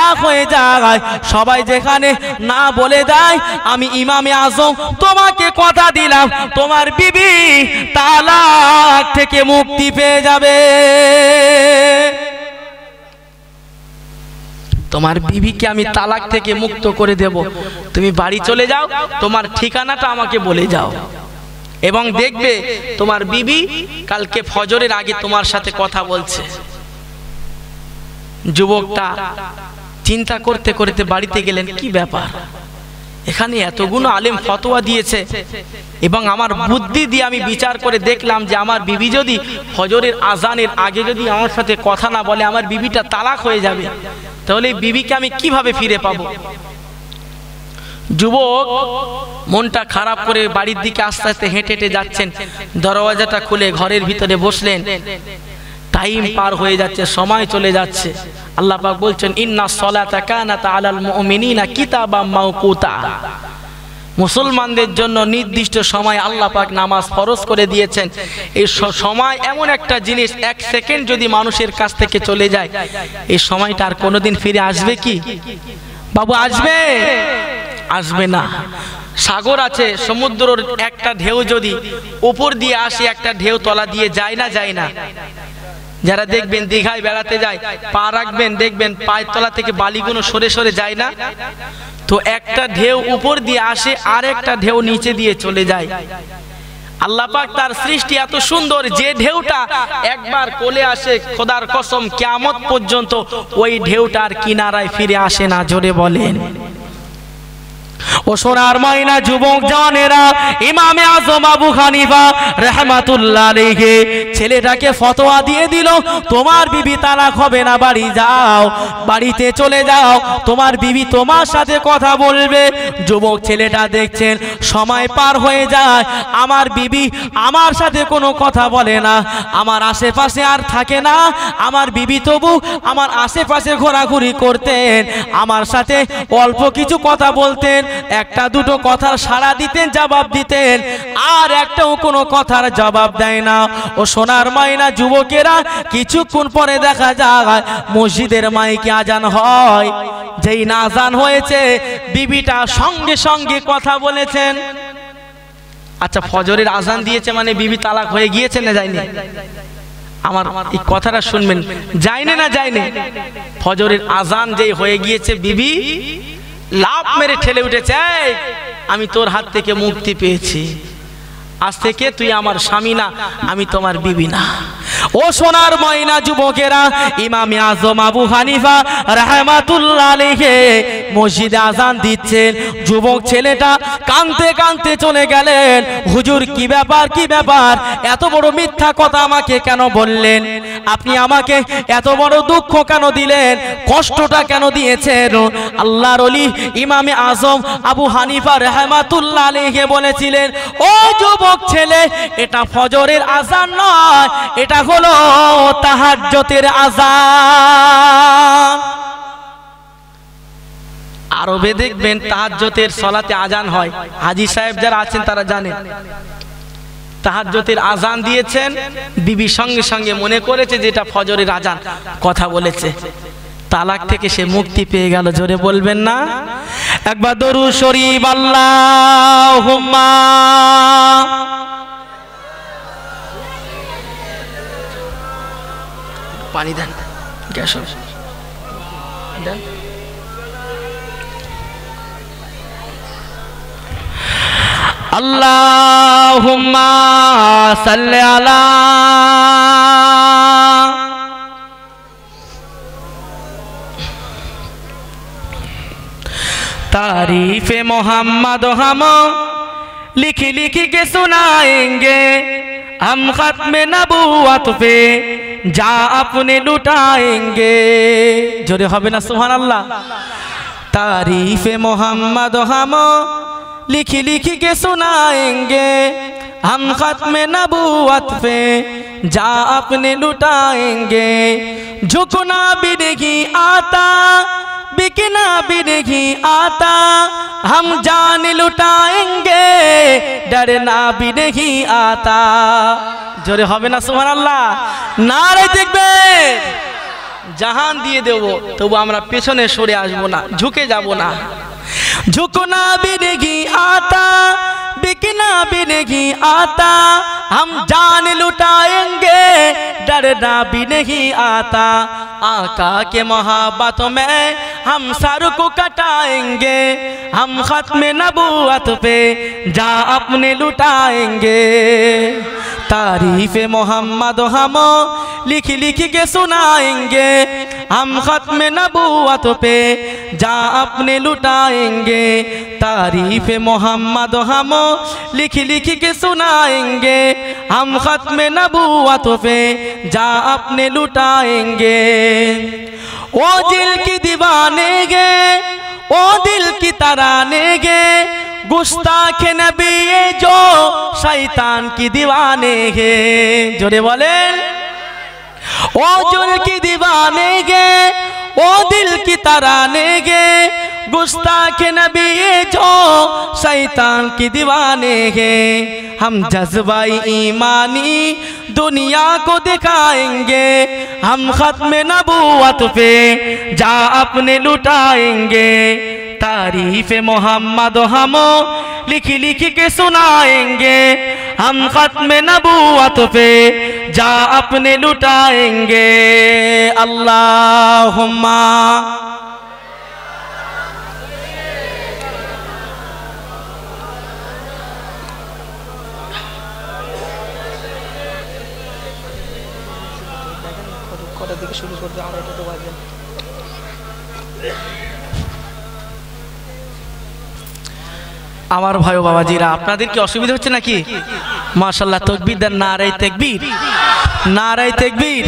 এক হয়ে যায়, সবাই যেখানে না বলে দেয়, আমি ইমামে আজম তোমাকে কথা দিলাম তোমার বিবি তালাক থেকে মুক্তি পেয়ে যাবে। তোমার বিবিকে আমি তালাক থেকে মুক্ত করে দেব, তুমি বাড়ি চলে যাও, তোমার ঠিকানাটা আমাকে বলে যাও, এবং দেখবে তোমার বিবি কালকে ফজরের আগে তোমার সাথে কথা বলছে। যুবকটা চিন্তা করতে করতে বাড়িতে গেলেন, কি ব্যাপার, এখানে এতগুলো আলেম ফতোয়া দিয়েছে এবং আমার বুদ্ধি দিয়ে আমি বিচার করে দেখলাম যে আমার বিবি যদি ফজরের আজানের আগে যদি আমার সাথে কথা না বলে আমার বিবিটা তালাক হয়ে যাবে, তাহলে এই বিবিকে আমি কিভাবে ফিরে পাবো? যুবক মনটা খারাপ করে বাড়ির দিকে আস্তে আস্তে হেঁটে হেঁটে যাচ্ছেন, দরওয়াজাটা খুলে ঘরের ভিতরে বসলেন। টাইম পার হয়ে যাচ্ছে, সময় চলে যাচ্ছে। আল্লাহ পাক বলছেন, ইন্না সলাতা কানাত আলাল মুমিনিনা কিতাবাম মাওকুতা, মুসলমানদের জন্য নির্দিষ্ট সময় আল্লাহ পাক নামাজ ফরজ করে দিয়েছেন। এই সময় এমন একটা জিনিস, এক সেকেন্ড যদি মানুষের কাছ থেকে চলে যায়, এই সময়টা আর কোনোদিন ফিরে আসবে কি বাবু? আসবে? আসবে না। সাগর আছে, সমুদ্রের একটা ঢেউ যদি উপর দিয়ে আসে, একটা ঢেউ তলা দিয়ে যায় না, যায় না? যারা দেখবেন দীঘায় বেড়াতে যায়, পা রাখবেন দেখবেন পায়ের তলা থেকে বালিগুলো সরে সরে যায় না? তো একটা ঢেউ উপর দিয়ে আসে, আর একটা ঢেউ নিচে দিয়ে চলে যায়। আল্লাহ পাক তার সৃষ্টি এত সুন্দর, যে ঢেউটা একবার কোলে আসে, খোদার কসম কিয়ামত পর্যন্ত ওই ঢেউটার কিনারায় ফিরে আসে না। জোরে বলেন। ও সোনার মাইনা যুবক জানেরা, ইমামে আজম আবু হানিফা রাহমাতুল্লাহ আলাইহি ছেলেটাকে ফতোয়া দিয়ে দিল, তোমার বিবি তালাক হবে না, বাড়ি যাও, বাড়িতে চলে যাও, তোমার বিবি তোমার সাথে কথা বলবে। যুবক ছেলেটা দেখছেন সময় পার হয়ে যায়, আমার বিবি আমার সাথে কোনো কথা বলে না, আমার আশেপাশে আর থাকে না, আমার বিবি তবু আমার আশেপাশে ঘোরাঘুরি করতেন, আমার সাথে অল্প কিছু কথা বলতেন, একটা দুটো কথার সাড়া দিতেন, জবাব দিতেন, আর একটাও কোনো কথার জবাব দেয় না। ও সোনার মাইনা যুবকেরা, কিছুক্ষণ পরে দেখা যায় মসজিদের মাইকে আজান হয়, যেই না আজান হয়েছে বিবিটা সঙ্গে সঙ্গে কথা বলেছেন। আচ্ছা, ফজরের আজান দিয়েছে মানে বিবি তালাক হয়ে গিয়েছে না যায়নি? আমার এই কথাটা শুনবেন, যায়নি না যায়নি? ফজরের আজান যেই হয়ে গিয়েছে, বিবি লাফ মেরে ঠেলে উঠেছে, আমি তোর হাত থেকে মুক্তি পেয়েছি, আজ থেকে তুই আমার স্বামী না, আমি তোমার বিবি না। ও সোনার ময়না যুবকেরা, ইমামে আজম আবু হানিফা রাহমাতুল্লাহ আলাইহি মসজিদে আজান দিচ্ছেন। যুবক ছেলেটা কাঁদতে কাঁদতে চলে গেলেন, হুজুর কি ব্যাপার, কি ব্যাপার, এত বড় মিথ্যা কথা আমাকে কেন বললেন? আপনি আমাকে এত বড় দুঃখ কেন দিলেন, কষ্টটা কেন দিয়েছেন? আল্লাহর ওলি ইমামে আজম আবু হানিফা রাহমাতুল্লাহ আলাইহি বলেছিলেন, ও যুবক ছেলে, এটা ফজরের আজান নয়, এটা হলো তাহাজ্জুদের আজান। আরবে দেখবেন তাহাজ্জুদের সালাতে আজান হয়, হাজী সাহেব যারা আছেন তারা জানেন। তাহাজ্জুদের আজান দিয়েছেন, বিবি সঙ্গে সঙ্গে মনে করেছে যে এটা ফজরের আজান, কথা বলেছে, তালাক থেকে সে মুক্তি পেয়ে গেল। জোরে বলবেন না? একবার দরুদ শরীফ আল্লাহুম্মা। পানি দেন, গ্যাস দেন। আল্লাহুম্মা সাল্লি আলা तारीफ़े मोहम्मद हम लिख लिख के सुनाएंगे, हम खत्म नबूवत पे जा अपने लुटाएंगे। जोरे होबे ना सुभान अल्लाह। तारीफ़े मोहम्मद हम लिख लिख के सुनाएंगे, हम खत्म नबूवत पे जा अपने लुटाएंगे। झुकना भी नहीं आता, बिकना भी नहीं आता, हम जान लुटाएंगे, डरना भी नहीं आता। जोरे होबे ना सुभान अल्लाह। नारे देखबे, জাহান দিয়ে দেব, তবু আমরা পেছনে সরে আসবো না, ঝুঁকে যাব না। झुकना भी नहीं आता, बिकना भी नहीं आता, हम जान लुटाएंगे, डरना भी नहीं आता। आका के मोहब्बत में हम सर को कटाएंगे, हम खत्म नबूवत पे जा अपने लुटाएंगे। तारीफ़े मोहम्मद हम लिख लिख के सुनाएंगे, हम खत्म नबूवत पे जा अपने लुटाएंगे। तारीफ़े मोहम्मद हम लिख लिख के सुनाएंगे, हम खत्म नबूवत पे जा अपने लुटाएंगे। ओ दिल की दीवाने गे, ओ दिल की तराने गे, गुस्ताख नबी जो शैतान की दीवाने गे। जोरे बोलें, ओ दिल की दीवाने गे, ओ दिल की तराने गे, गुस्ताख नबी जो शैतान की दीवाने हैं। हम जज्बाई ईमानी दुनिया को दिखाएंगे, हम खत्म नबूवत पे जा अपने लुटाएंगे। तारीफ़े मोहम्मद हम लिख लिख के सुनाएंगे, हम खत्म नबूवत पे जा अपने लुटाएंगे। अल्लाहुम्मा। শুরু করতে আমরা এটা তো বাজে। আমার ভাই ও বাবাজিরা, আপনাদের কি অসুবিধা হচ্ছে নাকি? মাশাআল্লাহ, তাকবীর দেন, নারে তাকবীর, নারে তাকবীর,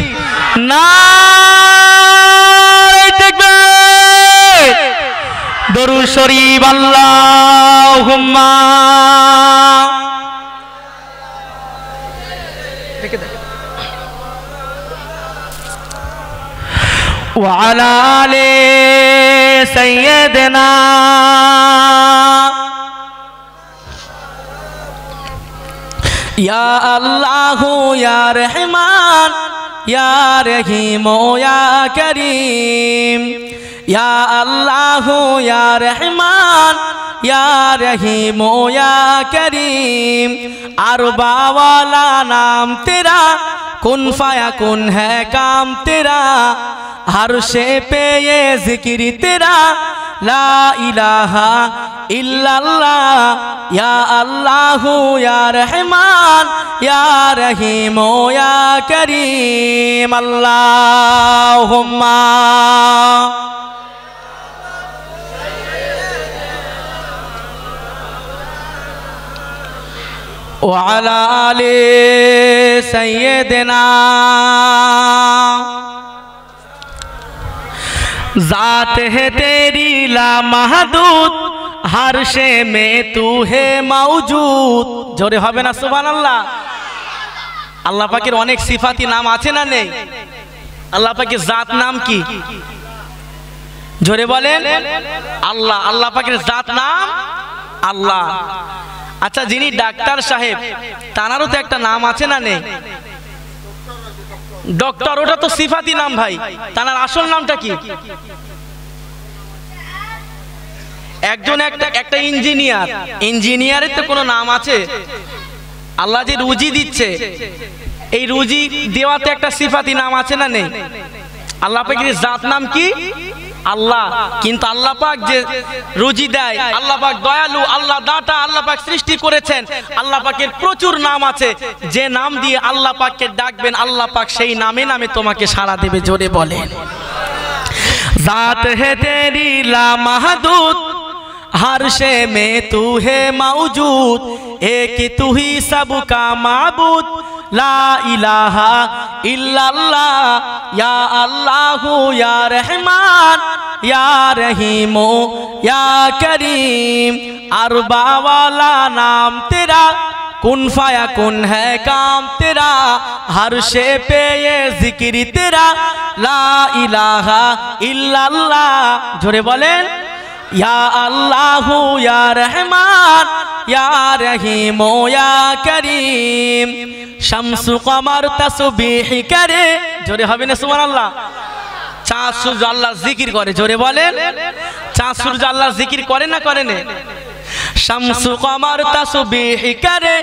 নারে তাকবীর। দরুদ শরীফ আল্লাহুম্মা। দেখে দেখ। وعلى آل سيدنا या अल्लाह या रहमान या रहीम या करीम, या अल्लाह या रहमान या रहीम या करीम। अरबा वाला नाम तेरा कुन फायकुन है काम तेरा, हर्षे पे ये जिक्र तेरा, ला इलाहा इल्लल्लाह या अल्लाहु या रहमान या रहीमो या करीम। अल्लाहुम्मा व अला आले सय्यदना। जात है तेरी ला महदूद, हर्षे में तू है मौजूद। जोरे হবে না সুবহানাল্লাহ। আল্লাহ পাকের অনেক সিফাতি নাম আছে না নেই? আল্লাহ পাকের জাত নাম কি? জোরে বলেন আল্লাহ। আল্লাহ পাকের জাত নাম আল্লাহ। আচ্ছা, যিনি ডাক্তার সাহেব তানারও তো একটা নাম আছে না নেই? ডক্টর, ওটা তো সিফাতি নাম ভাই। তানার আসল নামটা কি? একজন একটা ইঞ্জিনিয়ার, ইঞ্জিনিয়ারের তো কোনো নাম আছে? আল্লাহ যে রুজি দিচ্ছে, এই রুজি দেওয়াতে একটা সিফাতি নাম আছে না নেই? আল্লাহ পাকের জাত নাম কি? আল্লাহ। কিন্তু আল্লাহ পাক যে রুজি দেয়, আল্লাহ পাক দয়ালু, আল্লাহ দাতা, আল্লাহ পাক সৃষ্টি করেছেন। আল্লাহ পাকের প্রচুর নাম আছে, যে নাম দিয়ে আল্লাহ পাককে ডাকবেন আল্লাহ পাক সেই নামে নামে তোমাকে সাড়া দেবে। জোরে বলেন জাত হে তেরি লা মাহদুদ, हर्षे में तू है मौजूद, एक तू ही सबका माबूद, ला इलाहा इल्लल्लाह या अल्लाहु या रहमान या रहीमो या करीम। अरबा वाला नाम तेरा, कुन फायकुन है काम तेरा, हर्षे पे ये जिक्र तेरा, ला इलाहा इल्लल्लाह। जोरे बोलें या अल्लाहु या रहमान या रहीमो या करीम। शम्सु कमर तस्बीह करे। जोरे হবে না সুবহানাল্লাহ। চাঁদ সূর্য আল্লাহ জিকির করে। জোরে বলেন চাঁদ সূর্য আল্লাহ জিকির করে না করে না? शम्सु कमर तस्बीह करे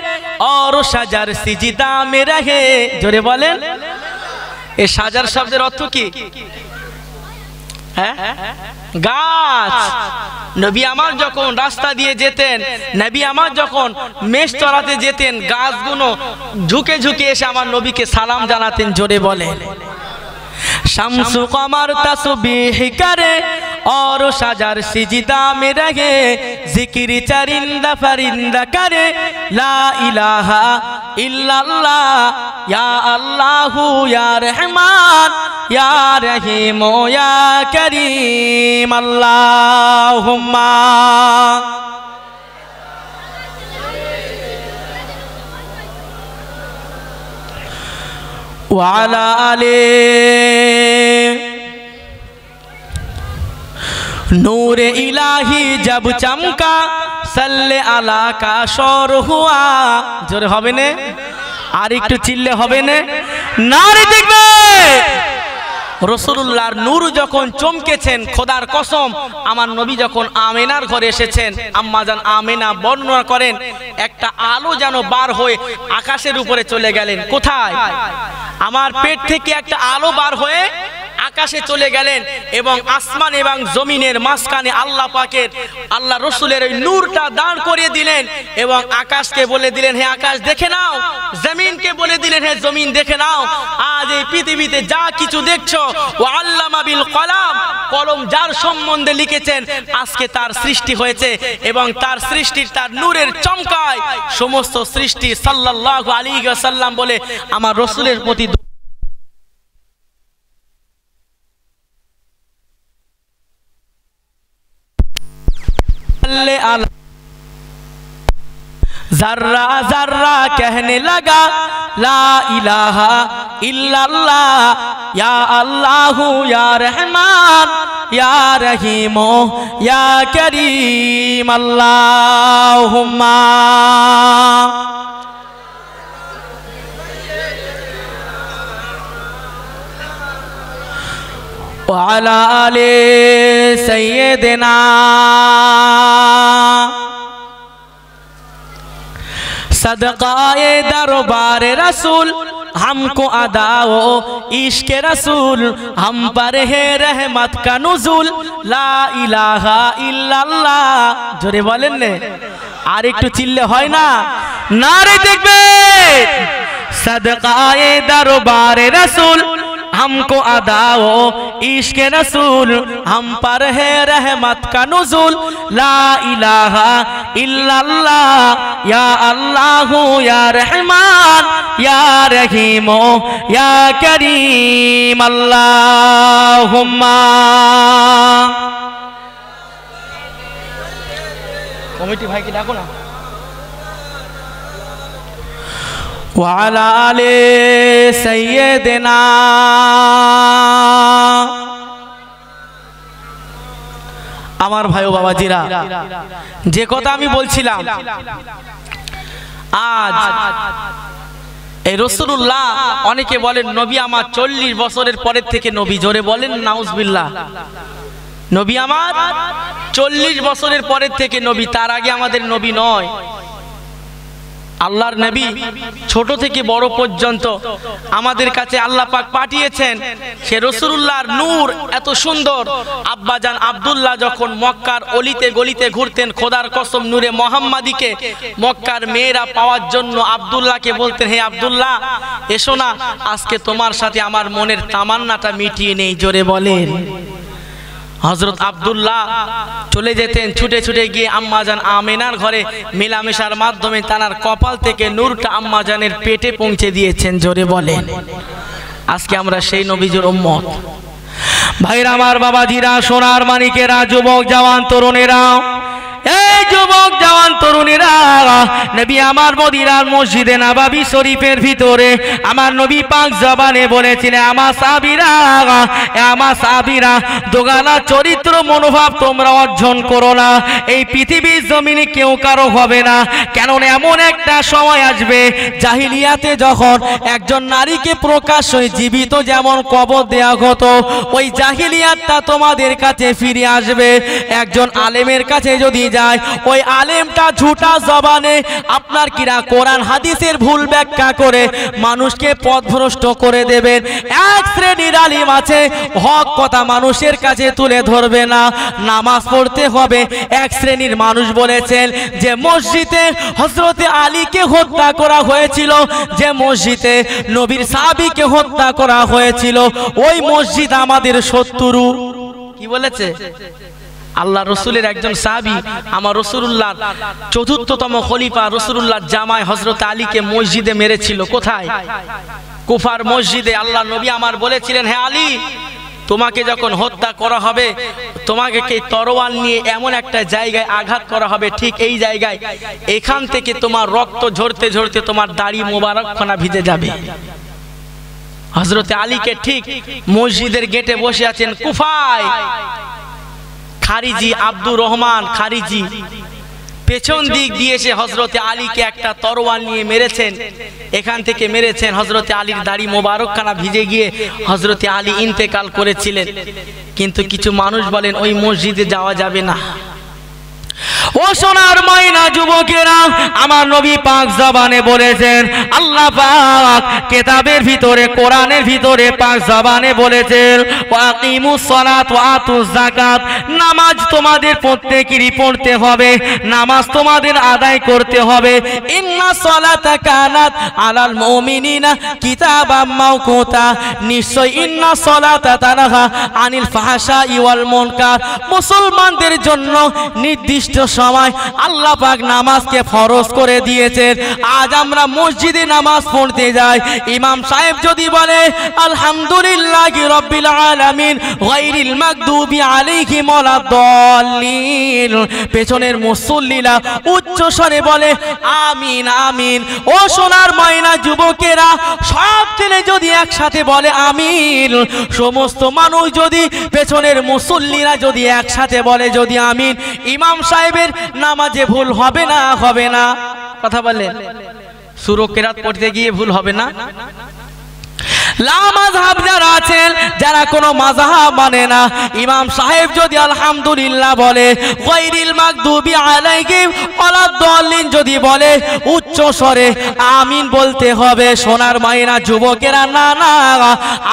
और शजर सिजदा में रहे। जोरे बोलें এই সাজার শব্দের অর্থ কি? হ্যাঁ, গাছ। নবী আমার যখন রাস্তা দিয়ে যেতেন, নবী আমার যখন মেষ চড়াতে যেতেন, গাছগুলো ঝুঁকে ঝুঁকে এসে আমার নবীকে সালাম জানাতেন। জোরে বলেন शम्सु कमर तस्बीह करे और शजर सिजदा में रहे, जिक्र चरिंदा परिंदा करे, ला इलाहा इल्लल्लाह या अल्लाहु या रहमान या रहीमो या करीम। अल्लाहुम्मा व अला आले। नूरे इलाही जब चमका, सल्ले अला का शोर हुआ। जोरे হবে না? আর একটু চিল্লে হবে না? নারে দেখবে রাসূলুল্লাহর নূর যখন চমকেছেন, খোদার কসম আমার নবী যখন আমেনার ঘরে এসেছেন, আম্মাজান আমেনা বর্ণনা করেন একটা আলো যেন বার হয়ে আকাশের উপরে চলে গেলেন। কোথায়? আমার পেট থেকে একটা আলো বার হয়ে আকাশে চলে গেলেন এবং আসমান এবং জমিনের মাঝখানে আল্লাহ পাকের, আল্লাহ রসুলের ওই নূরটা দাঁড় করিয়ে দিলেন এবং আকাশকে বলে দিলেন হে আকাশ দেখে নাও, জমিনকে বলে দিলেন হে জমিন দেখে নাও, আজ এই পৃথিবীতে যা কিছু দেখছো ও আল্লামা বিল কলাম, কলম যার সম্বন্ধে লিখেছেন আজকে তার সৃষ্টি হয়েছে এবং তার সৃষ্টির তার নূরের চমকায় সমস্ত সৃষ্টি সাল্লাল্লাহু আলাইহি ওয়াসাল্লাম বলে আমার রসুলের প্রতি जर्रा जर्रा कहने लगा ला इलाहा इल्लल्लाह या अल्लाहु या रहमान या रहीमो या करीम। अल्लाहुम्मा व अला आले सय्यदना। सदकाए दरबार रसूल हमको अदाओ इश्क रसूल हम पर है रहमत का नुजुल ला इलाहा इल्लल्लाह जोरे बोलेन ने আর একটু চিল্লে হয় না নারে দেখবে सदकाए दरबारे रसूल हमको अदाओ इश्क रसूल हम पर है रहमत का नुजुल ला इलाहा इल्लल्लाह या अल्लाह या रहमान या रहीम या करीम अल्लाहुम्मा कमिटी भाई की डाको ना वाला आले सैयदना আমার ভাই ও বাবাজিরা যে কথা আমি বলছিলাম আজ এই রাসূলুল্লাহ অনেকে বলেন নবী আমার 40 বছরের পরের থেকে নবী জোরে বলেন নাউজুবিল্লাহ নবী আমার 40 বছরের পরের থেকে নবী তার আগে আমাদের নবী নয় আল্লাহর নবী ছোট থেকে বড় পর্যন্ত আমাদের কাছে আল্লাহ পাক পাঠিয়েছেন সে রাসূলুল্লাহর নূর এত সুন্দর আব্বাজান আব্দুল্লাহ যখন মক্কার অলিতে গলিতে ঘুরতেন খোদার কসম নূরে মুহাম্মাদিকে মক্কার মেয়েরা পাওয়ার জন্য আব্দুল্লাহকে বলতেন হে আব্দুল্লাহ এসো না আজকে তোমার সাথে আমার মনের তামান্নাটা মিটিয়ে নেই জোরে বলেন হযরত আব্দুল্লাহ চলে যেতেন ছুটে ছুটে গিয়ে আম্মাজান আমিনার ঘরে মিলামেশার মাধ্যমে তার কপাল থেকে নূরটা আম্মাজানের পেটে পৌঁছে দিয়েছেন জোরে বলেন আজকে আমরা সেই নবীর উম্মত ভাইরা আমার বাবাজিরা সোনার মানিকেরা যুবক জওয়ান তরুণেরা এই যুবক জওয়ান তরুণেরা নবী আমার মদিনার মসজিদে নববী শরীফের ভিতরে আমার নবী পাক জবানে বলেছিলেন আমার সাহাবীরা দোগালা চরিত্র মনোভাব তোমরা অর্জন করো না এই পৃথিবীর জমিনে কেউ কারো হবে না কেন এমন একটা সময় আসবে জাহিলিয়াতে যখন একজন নারীকে প্রকাশ্যে জীবিত যেমন কবর দেয়া হতো ওই জাহিলিয়াতটা তোমাদের কাছে ফিরে আসবে একজন আলেমের কাছে যদি যায় ওই আলেমটা ঝুটা জবানে আপনার কিরা কোরআন হাদিসের ভুল ব্যাখ্যা করে মানুষকে পথভ্রষ্ট করে দেবেন এক শ্রেণীর আলেম আছে হক কথা মানুষের কাছে তুলে ধরবে না নামাজ পড়তে হবে এক শ্রেণীর মানুষ বলেছেন যে মসজিদে হযরতে আলীকে হত্যা করা হয়েছিল যে মসজিদে নবীর সাহাবীকে হত্যা করা হয়েছিল ওই মসজিদ আমাদের শত্রু কি বলেছে আল্লাহ রসুলের একজন সাহাবী আমার রাসূলুল্লাহর চতুর্থতম খলিফা রাসূলুল্লাহর জামাই হযরত আলীকে মসজিদে মেরেছিল কোথায় কুফার মসজিদে আল্লাহ নবী আমার বলেছিলেন হে আলী তোমাকে যখন হত্যা করা হবে তোমাকে কে তরোয়াল নিয়ে এমন একটা জায়গায় আঘাত করা হবে ঠিক এই জায়গায় এখান থেকে তোমার রক্ত ঝরতে ঝরতে তোমার দাড়ি মোবারকখানা ভিজে যাবে হযরত আলীকে ঠিক মসজিদের গেটে বসে আছেন কুফায় খারিজি আব্দুর রহমান খারিজি পেছন দিক দিয়ে এসে হযরতে আলীকে একটা তরোয়াল নিয়ে মেরেছেন এখান থেকে মেরেছেন হযরতে আলীর দাড়ি মোবারকখানা ভিজে গিয়ে হযরতে আলী ইন্তেকাল করেছিলেন কিন্তু কিছু মানুষ বলেন ওই মসজিদে যাওয়া যাবে না ও সোনার ময়না যুবকেরা আমার নবী পাক জবানে বলেছেন আল্লাহ পাক কিতাবের ভিতরে কোরআনের ভিতরে পাক জবানে বলেছেন ওয়াকিমুস সালাত ওয়া আতুজ যাকাত নামাজ তোমাদের প্রত্যেকেরই পড়তে হবে নামাজ তোমাদের আদায় করতে হবে ইন্না সালাতা কানাত আলাল মুমিনিনা কিতাবাম মাওকুতা নিশ্চয় ইন্না সালাতা তানহা আনিল ফাহশাই ওয়াল মুনকার মুসলমানদের জন্য নির্দিষ্ট সময় আল্লাহ পাক নামাজকে ফরজ করে দিয়েছেন আজ আমরা মসজিদে নামাজ পড়তে যাই ইমাম সাহেব যদি বলে আলহামদুলিল্লাহি রাব্বিল আলামিন গায়রিল মাগদুবি আলাইহিম ওয়ালাদ-দাল্লিন পেছনের মুসল্লিরা উচ্চ স্বরে বলে আমিন আমিন ও সোনার ময়না যুবকেরা সব ছেলে যদি একসাথে বলে আমিন সমস্ত মানুষ যদি পেছনের মুসল্লিরা যদি একসাথে বলে যদি আমিন ইমাম সাহেবের নামাজে ভুল হবে না হবে না কথা বলেন সূরা কিরাত পড়তে গিয়ে ভুল হবে না লা মাযহাব যারা আছেন, যারা কোনো মাযহাব মানে না, ইমাম সাহেব যদি আলহামদুলিল্লাহ বলে, গায়রিল মাগদুবি আলাইহিম ওয়ালাদ-দাল্লিন যদি বলে, উচ্চ স্বরে আমিন বলতে হবে। সোনার মায়েরা, যুবকেরা, না না,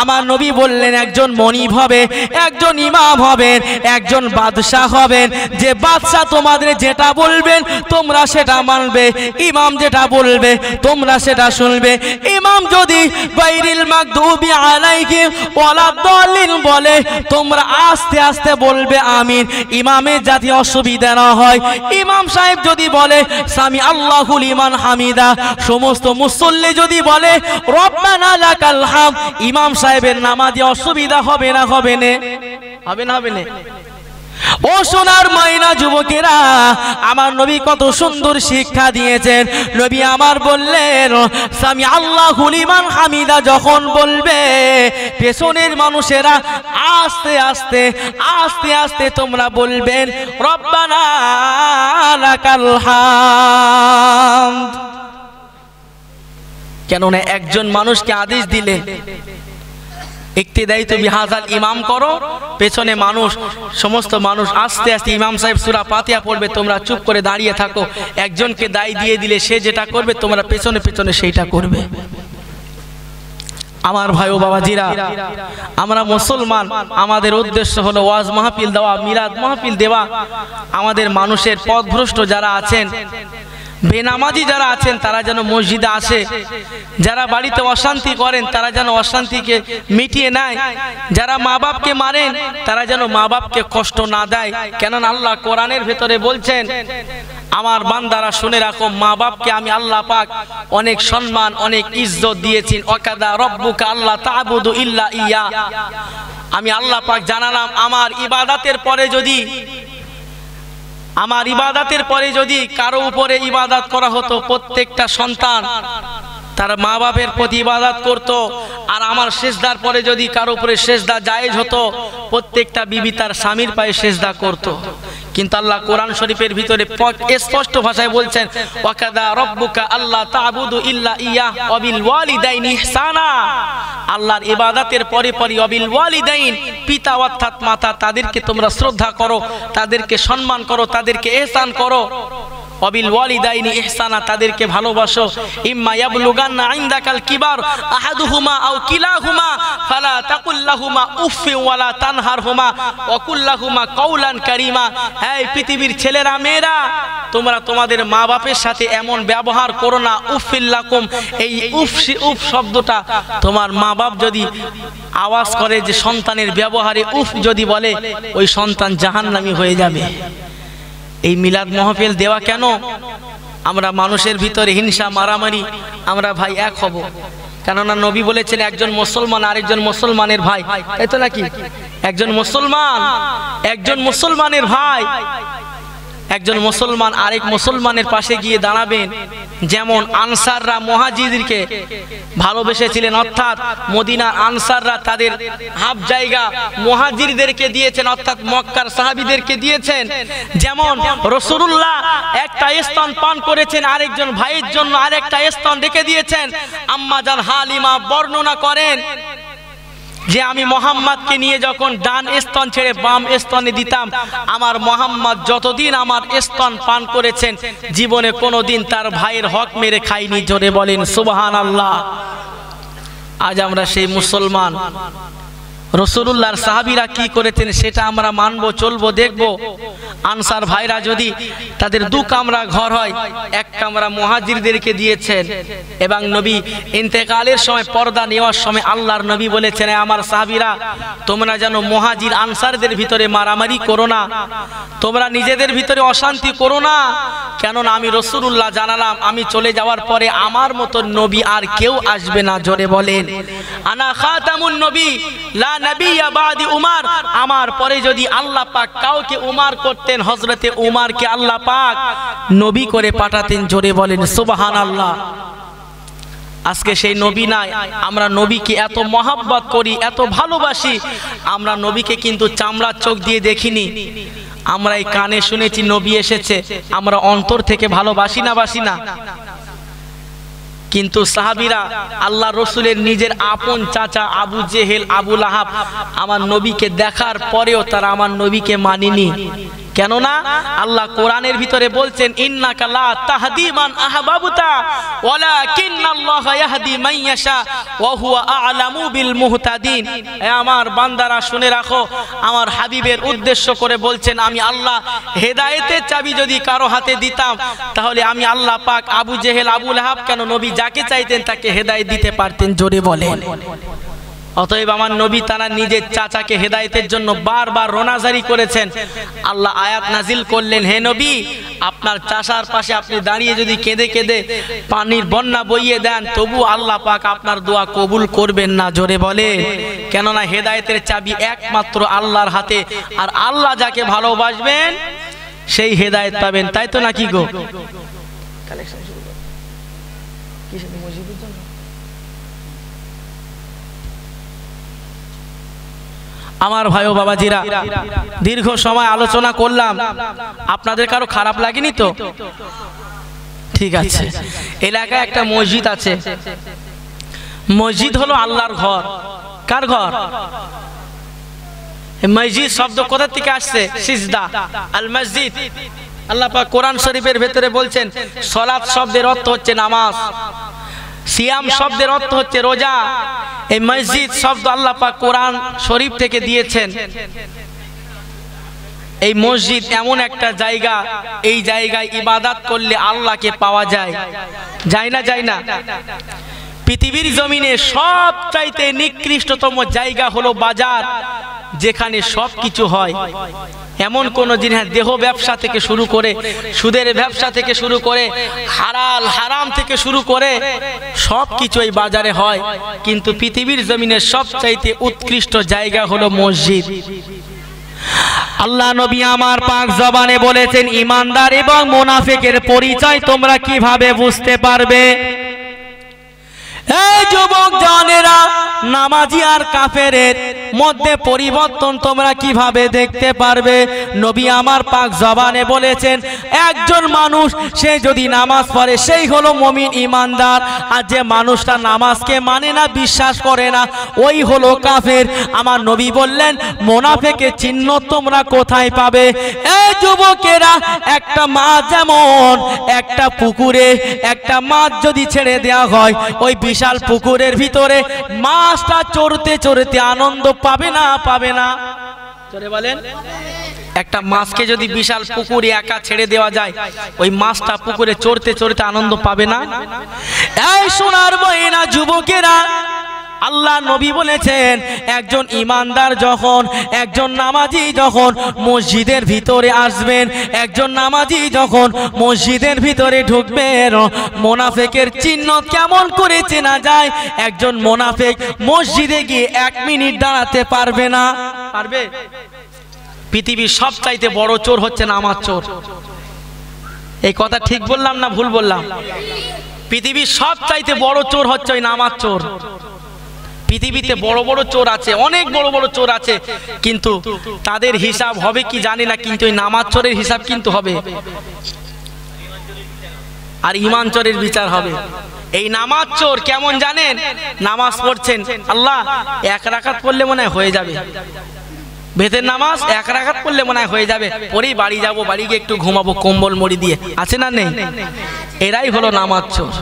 আমার নবী বললেন একজন মনিব হবে, একজন ইমাম হবেন, একজন বাদশাহ হবেন। যে বাদশাহ তোমাদের যেটা বলবেন তোমরা সেটা মানবে, ইমাম যেটা বলবে তোমরা সেটা শুনবে। ইমাম যদি গায়রিল মাগদুবি আলাইহিম ওয়ালাদ-দাল্লিন বলে, তোমরা আস্তে আস্তে বলবে আমিন, ইমামের যাতে অসুবিধা না হয়। ইমাম সাহেব যদি বলে সামি আল্লাহু লিমান হামিদা, সমস্ত মুসল্লি যদি বলে রব্বানা লাকাল হামদ, ইমাম সাহেবের নামাজে অসুবিধা হবে না? হবে না? হবে না? হবে না? ও সোনার মাইনা যুবকেরা, আমার নবী কত সুন্দর শিক্ষা দিয়েছেন। নবী আমার বললেন সামি আল্লাহু লিমান হামিদা যখন বলবে, পেছনের মানুষেরা আস্তে আস্তে আস্তে আস্তে তোমরা বলবেন রব্বানা লাকাল হামদ। কেননা একজন মানুষকে আদেশ দিলে ইক্তিদাই তো বিহাজাল ইমাম করো, পেছনে মানুষ, সমস্ত মানুষ আস্তে আস্তে, ইমাম সাহেব সূরা ফাতিহা পড়বে, তোমরা চুপ করে দাঁড়িয়ে থাকো। একজনকে দায় দিয়ে দিলে সে যেটা করবে তোমরা পেছনে পেছনে সেইটা করবে। আমার ভাই ও বাবাজিরা, আমরা মুসলমান, আমাদের উদ্দেশ্য হলো ওয়াজ মাহফিল দেওয়া, মিলাদ মাহফিল দেওয়া। আমাদের মানুষের পথভ্রষ্ট যারা আছেন, বেনামাজি যারা আছেন, তারা যেন মসজিদে আসে। যারা বাড়িতে অশান্তি করেন তারা যেন অশান্তিকে মিটিয়ে নেয়। যারা মা বাপকে মারেন তারা যেন মা বাপকে কষ্ট না দেয়। কেননা আল্লাহ কোরআনের ভেতরে বলছেন, আমার বান্দারা শুনে রাখো, মা বাপকে আমি আল্লাহ পাক অনেক সম্মান, অনেক ইজ্জত দিয়েছি। ওয়াকাদা রব্বুকা আল্লা তা'বুদু ইল্লা ইয়া, আমি আল্লাহ পাক জানালাম আমার ইবাদতের পরে যদি কারো উপরে ইবাদত করা হতো, প্রত্যেকটা সন্তান তার মা বাপের প্রতি ইবাদত করত। আর আমার সেজদার পরে যদি কারো উপরে সেজদা জায়েজ হতো, প্রত্যেকটা বিবি তার স্বামীর পায়ে সেজদা করত। কিন্তু আল্লাহ কোরআন শরীফের ভিতরে স্পষ্ট ভাষায় বলছেন, ওয়াকাদা রব্বুকা আল্লা তা'বুদু ইল্লা ইয়া ওয়া বিল ওয়ালিদাইনি ইহসানা। আল্লাহর ইবাদতের পরে পরে ওয়াবিল ওয়ালিদাইন, পিতা অর্থাৎ মাতা, তাদেরকে তোমরা শ্রদ্ধা করো, তাদেরকে সম্মান করো, তাদেরকে ইহসান করো। ওয়াবিল ওয়ালিদাইনি ইহসানা, তাদেরকে ভালোবাসো। ইম্মা ইয়াবলুগান্না ইনদাকাল কিবার আহাদুহুমা আও কিলাহুমা ফালা তাকুল লাহুমা উফফি ওয়ালা তানহারহুমা ওয়া কুল লাহুমা কাওলান কারীমা। এই পৃথিবীর ছেলেরা মেয়েরা, তোমরা তোমাদের মা বাপের সাথে এমন ব্যবহার করো না। উফফিল লাকুম, এই উফ শব্দটা তোমার মা বাপ যদি আওয়াজ করে, যে সন্তানের ব্যবহারে উফ যদি বলে, ওই সন্তান জাহান্নামী হয়ে যাবে। এই মিলাদ মাহফিল দেওয়া কেন? আমরা মানুষের ভিতরে হিংসা, মারামারি, আমরা ভাই এক হব। কেননা নবী বলেছেন একজন মুসলমান আরেকজন মুসলমানের ভাই, তাই তো নাকি? একজন মুসলমানের ভাই, একজন মুসলমান আরেক মুসলমানের পাশে গিয়ে দাঁড়াবেন। যেমন আনসাররা মুহাজিরদেরকে ভালোবেসেছিলেন, অর্থাৎ মদিনার আনসাররা তাদের হাফ জায়গা মুহাজিরদেরকে দিয়েছেন, অর্থাৎ মক্কার সাহাবীদেরকে দিয়েছেন। যেমন রাসূলুল্লাহ একটা স্তন পান করেছেন, আরেকজন ভাইয়ের জন্য আরেকটা স্তন রেখে দিয়েছেন। আম্মা জান হালিমা বর্ণনা করেন যে আমি মোহাম্মদকে নিয়ে যখন ডান স্তন ছেড়ে বাম স্তনে দিতাম, আমার মোহাম্মদ যতদিন আমার স্তন পান করেছেন, জীবনে কোনোদিন তার ভাইয়ের হক মেরে খাইনি। জোরে বলেন সুবহানাল্লাহ। আজ আমরা সেই মুসলমান। রাসূলুল্লাহর সাহাবীরা কি করেছেন সেটা আমরা মানবো, চলবো, দেখবো। আনসার ভাইরা যদি তাদের 2 কামরা ঘর হয়, 1 কামরা মুহাজিরদেরকে দিয়েছেন। এবং নবী ইন্তেকালের সময়, পর্দা নেওয়ার সময় আল্লাহর নবী বলেছেন, আমার সাহাবীরা তোমরা যেন মুহাজির আনসারদের ভিতরে মারামারি করো না, তোমরা নিজেদের ভিতরে অশান্তি করো না। কেননা আমি রাসূলুল্লাহ জানালাম, আমি চলে যাওয়ার পরে আমার মতো নবী আর কেউ আসবে না। জোরে বলেন আনা খাতামুন নবী লা নবিয়্যা বাদি উমর। আমার পরে যদি আল্লাহ পাক কাউকে উমর করতেন, হযরতে উমরকে আল্লাহ পাক নবী করে পাঠাতেন। জোরে বলেন সুবহানাল্লাহ। আজকে সেই নবী নাই। আমরা নবীকে এত মহব্বত করি, এত ভালোবাসি। আমরা নবীকে কিন্তু চামড়ার চোখ দিয়ে দেখিনি। আমরা এই কানে শুনেছি, নবী এসেছে, আমরা অন্তর থেকে ভালোবাসি না, বাসি না? কিন্তু সাহাবীরা আল্লাহ রসুলের নিজের আপন চাচা আবু জেহেল, আবু লাহাব আমার নবীকে দেখার পরেও তারা আমার নবীকে মানেনি। কেননা আল্লাহ কোরআনের ভিতরে বলছেন, ইন্নাকা লা তাহদি মান আহবাবতা ওয়ালাকিন্নাল্লাহা ইয়াহদি মান ইয়াশা ওয়া হুয়া আ'লামু বিল মুহতাদিন। হে আমার বান্দারা শুনে রাখো, আমার হাবিবের উদ্দেশ্য করে বলছেন, আমি আল্লাহ হেদায়েতের চাবি যদি কারো হাতে দিতাম তাহলে আমি আল্লাহ পাক আবু জেহেল, আবু লাহাব কেন নবী যাকে চাইতেন তাকে হেদায়েত দিতে পারতেন। জোরে বলেন। অতএব আমার নবী তারা নিজের চাচাকে হেদায়েতের জন্য বারবার রোনাজারি করেছেন। আল্লাহ আয়াত নাজিল করলেন, হে নবী, আপনার চাচার পাশে আপনি দাঁড়িয়ে যদি কেঁদে কেঁদে পানির বন্যা বইয়ে দেন তবু আল্লাহ পাক আপনার দোয়া কবুল করবেন না। জোরে বলে। কেননা হেদায়েতের চাবি একমাত্র আল্লাহর হাতে, আর আল্লাহ যাকে ভালোবাসবেন সেই হেদায়েত পাবেন। তাই তো নাকি গো? আমার ভাই ও বাবাজিরা, দীর্ঘ সময় আলোচনা করলাম, আপনাদের কারো খারাপ লাগেনি তো? ঠিক আছে। এলাকায় একটা মসজিদ আছে। মসজিদ হলো আল্লাহর ঘর। কার ঘর? মসজিদ শব্দ কোথা থেকে আসছে? সিজদা, আল মসজিদ। আল্লাহ পাক কোরআন শরীফের ভেতরে বলছেন, সালাত শব্দের অর্থ হচ্ছে নামাজ, সিয়াম শব্দের অর্থ হচ্ছে রোজা। এই মসজিদ শব্দ আল্লাহ পাক কোরআন শরীফ থেকে দিয়েছেন। এই মসজিদ এমন একটা জায়গা, এই জায়গায় ইবাদত করলে আল্লাহকে পাওয়া যায়। যায় না? যায় না? পৃথিবীর জমিনে সবচাইতে নিকৃষ্টতম জায়গা হলো বাজার, যেখানে সবকিছু হয়। এমন কোন জিনিস, দেহ ব্যবসা থেকে শুরু করে, সুদের ব্যবসা থেকে শুরু করে, হালাল হারাম থেকে শুরু করে সবকিছু এই বাজারে হয়। কিন্তু পৃথিবীর জমিনে সবচাইতে উৎকৃষ্ট জায়গা হলো মসজিদ। আল্লাহ নবী আমার পাক জবানে বলেছেন, ইমানদার এবং মুনাফিকের পরিচয় তোমরা কিভাবে বুঝতে পারবে? এই যুবক জানেরা, নামাজি আর কাফেরের মধ্যে পরিবর্তন তোমরা কিভাবে দেখতে পারবে? নবী আমার পাক জবানে বলেছেন, একজন মানুষ সে যদি নামাজ পড়ে সেই হলো মুমিন ইমানদার, আর যে মানুষটা নামাজকে মানে না, বিশ্বাস করে না, ওই হলো কাফের। আমার নবী বললেন, মুনাফিকের চিহ্ন তোমরা কোথায় পাবে? এই যুবকেরা, একটা মাছ যেমন একটা পুকুরে একটা মাছ যদি ছেড়ে দেওয়া হয়, ওই বিশাল পুকুরের ভিতরে মাছটা চড়তে চড়তে আনন্দ পাবে না? পাবে না? চলে বলেন। একটা মাছকে যদি বিশাল পুকুরে একা ছেড়ে দেওয়া যায়, ওই মাছটা পুকুরে চড়তে চড়তে আনন্দ পাবে না? এই সোনার ময়না যুবকেরা, আল্লাহ নবী বলেছেন, একজন ইমানদার যখন, একজন নামাজি যখন মসজিদের ভিতরে আসবেন, একজন নামাজি যখন মসজিদের ভিতরে ঢুকবেন, মুনাফিকের চিহ্ন কেমন করে চেনা যায়? একজন মুনাফিক মসজিদে গিয়ে 1 মিনিট দাঁড়াতে পারবে না। পারবে? পৃথিবীর সবচাইতে বড় চোর হচ্ছে নামাজ চোর। এই কথা ঠিক বললাম না ভুল বললাম? পৃথিবীর সবচাইতে বড় চোর হচ্ছে ওই নামাজ চোর। পৃথিবীতে বড় বড় চোর আছে, অনেক বড় বড় চোর আছে, কিন্তু তাদের হিসাব হবে কি জানি না, কিন্তু এই নামাজ চোরের হিসাব কিন্তু হবে, আর ঈমান চোরের বিচার হবে। এই নামাজ চোর কেমন জানেন? নামাজ পড়ছেন, আল্লাহ 1 রাকাত পড়লে মনে হয় হয়ে যাবে, বেতের নামাজ 1 রাকাত পড়লে মনে হয় হয়ে যাবে, পরেই বাড়ি যাব, বাড়ি গিয়ে একটু ঘুমাবো কম্বল মুড়ি দিয়ে। আছে না নেই? এরাই হলো নামাজ চোর।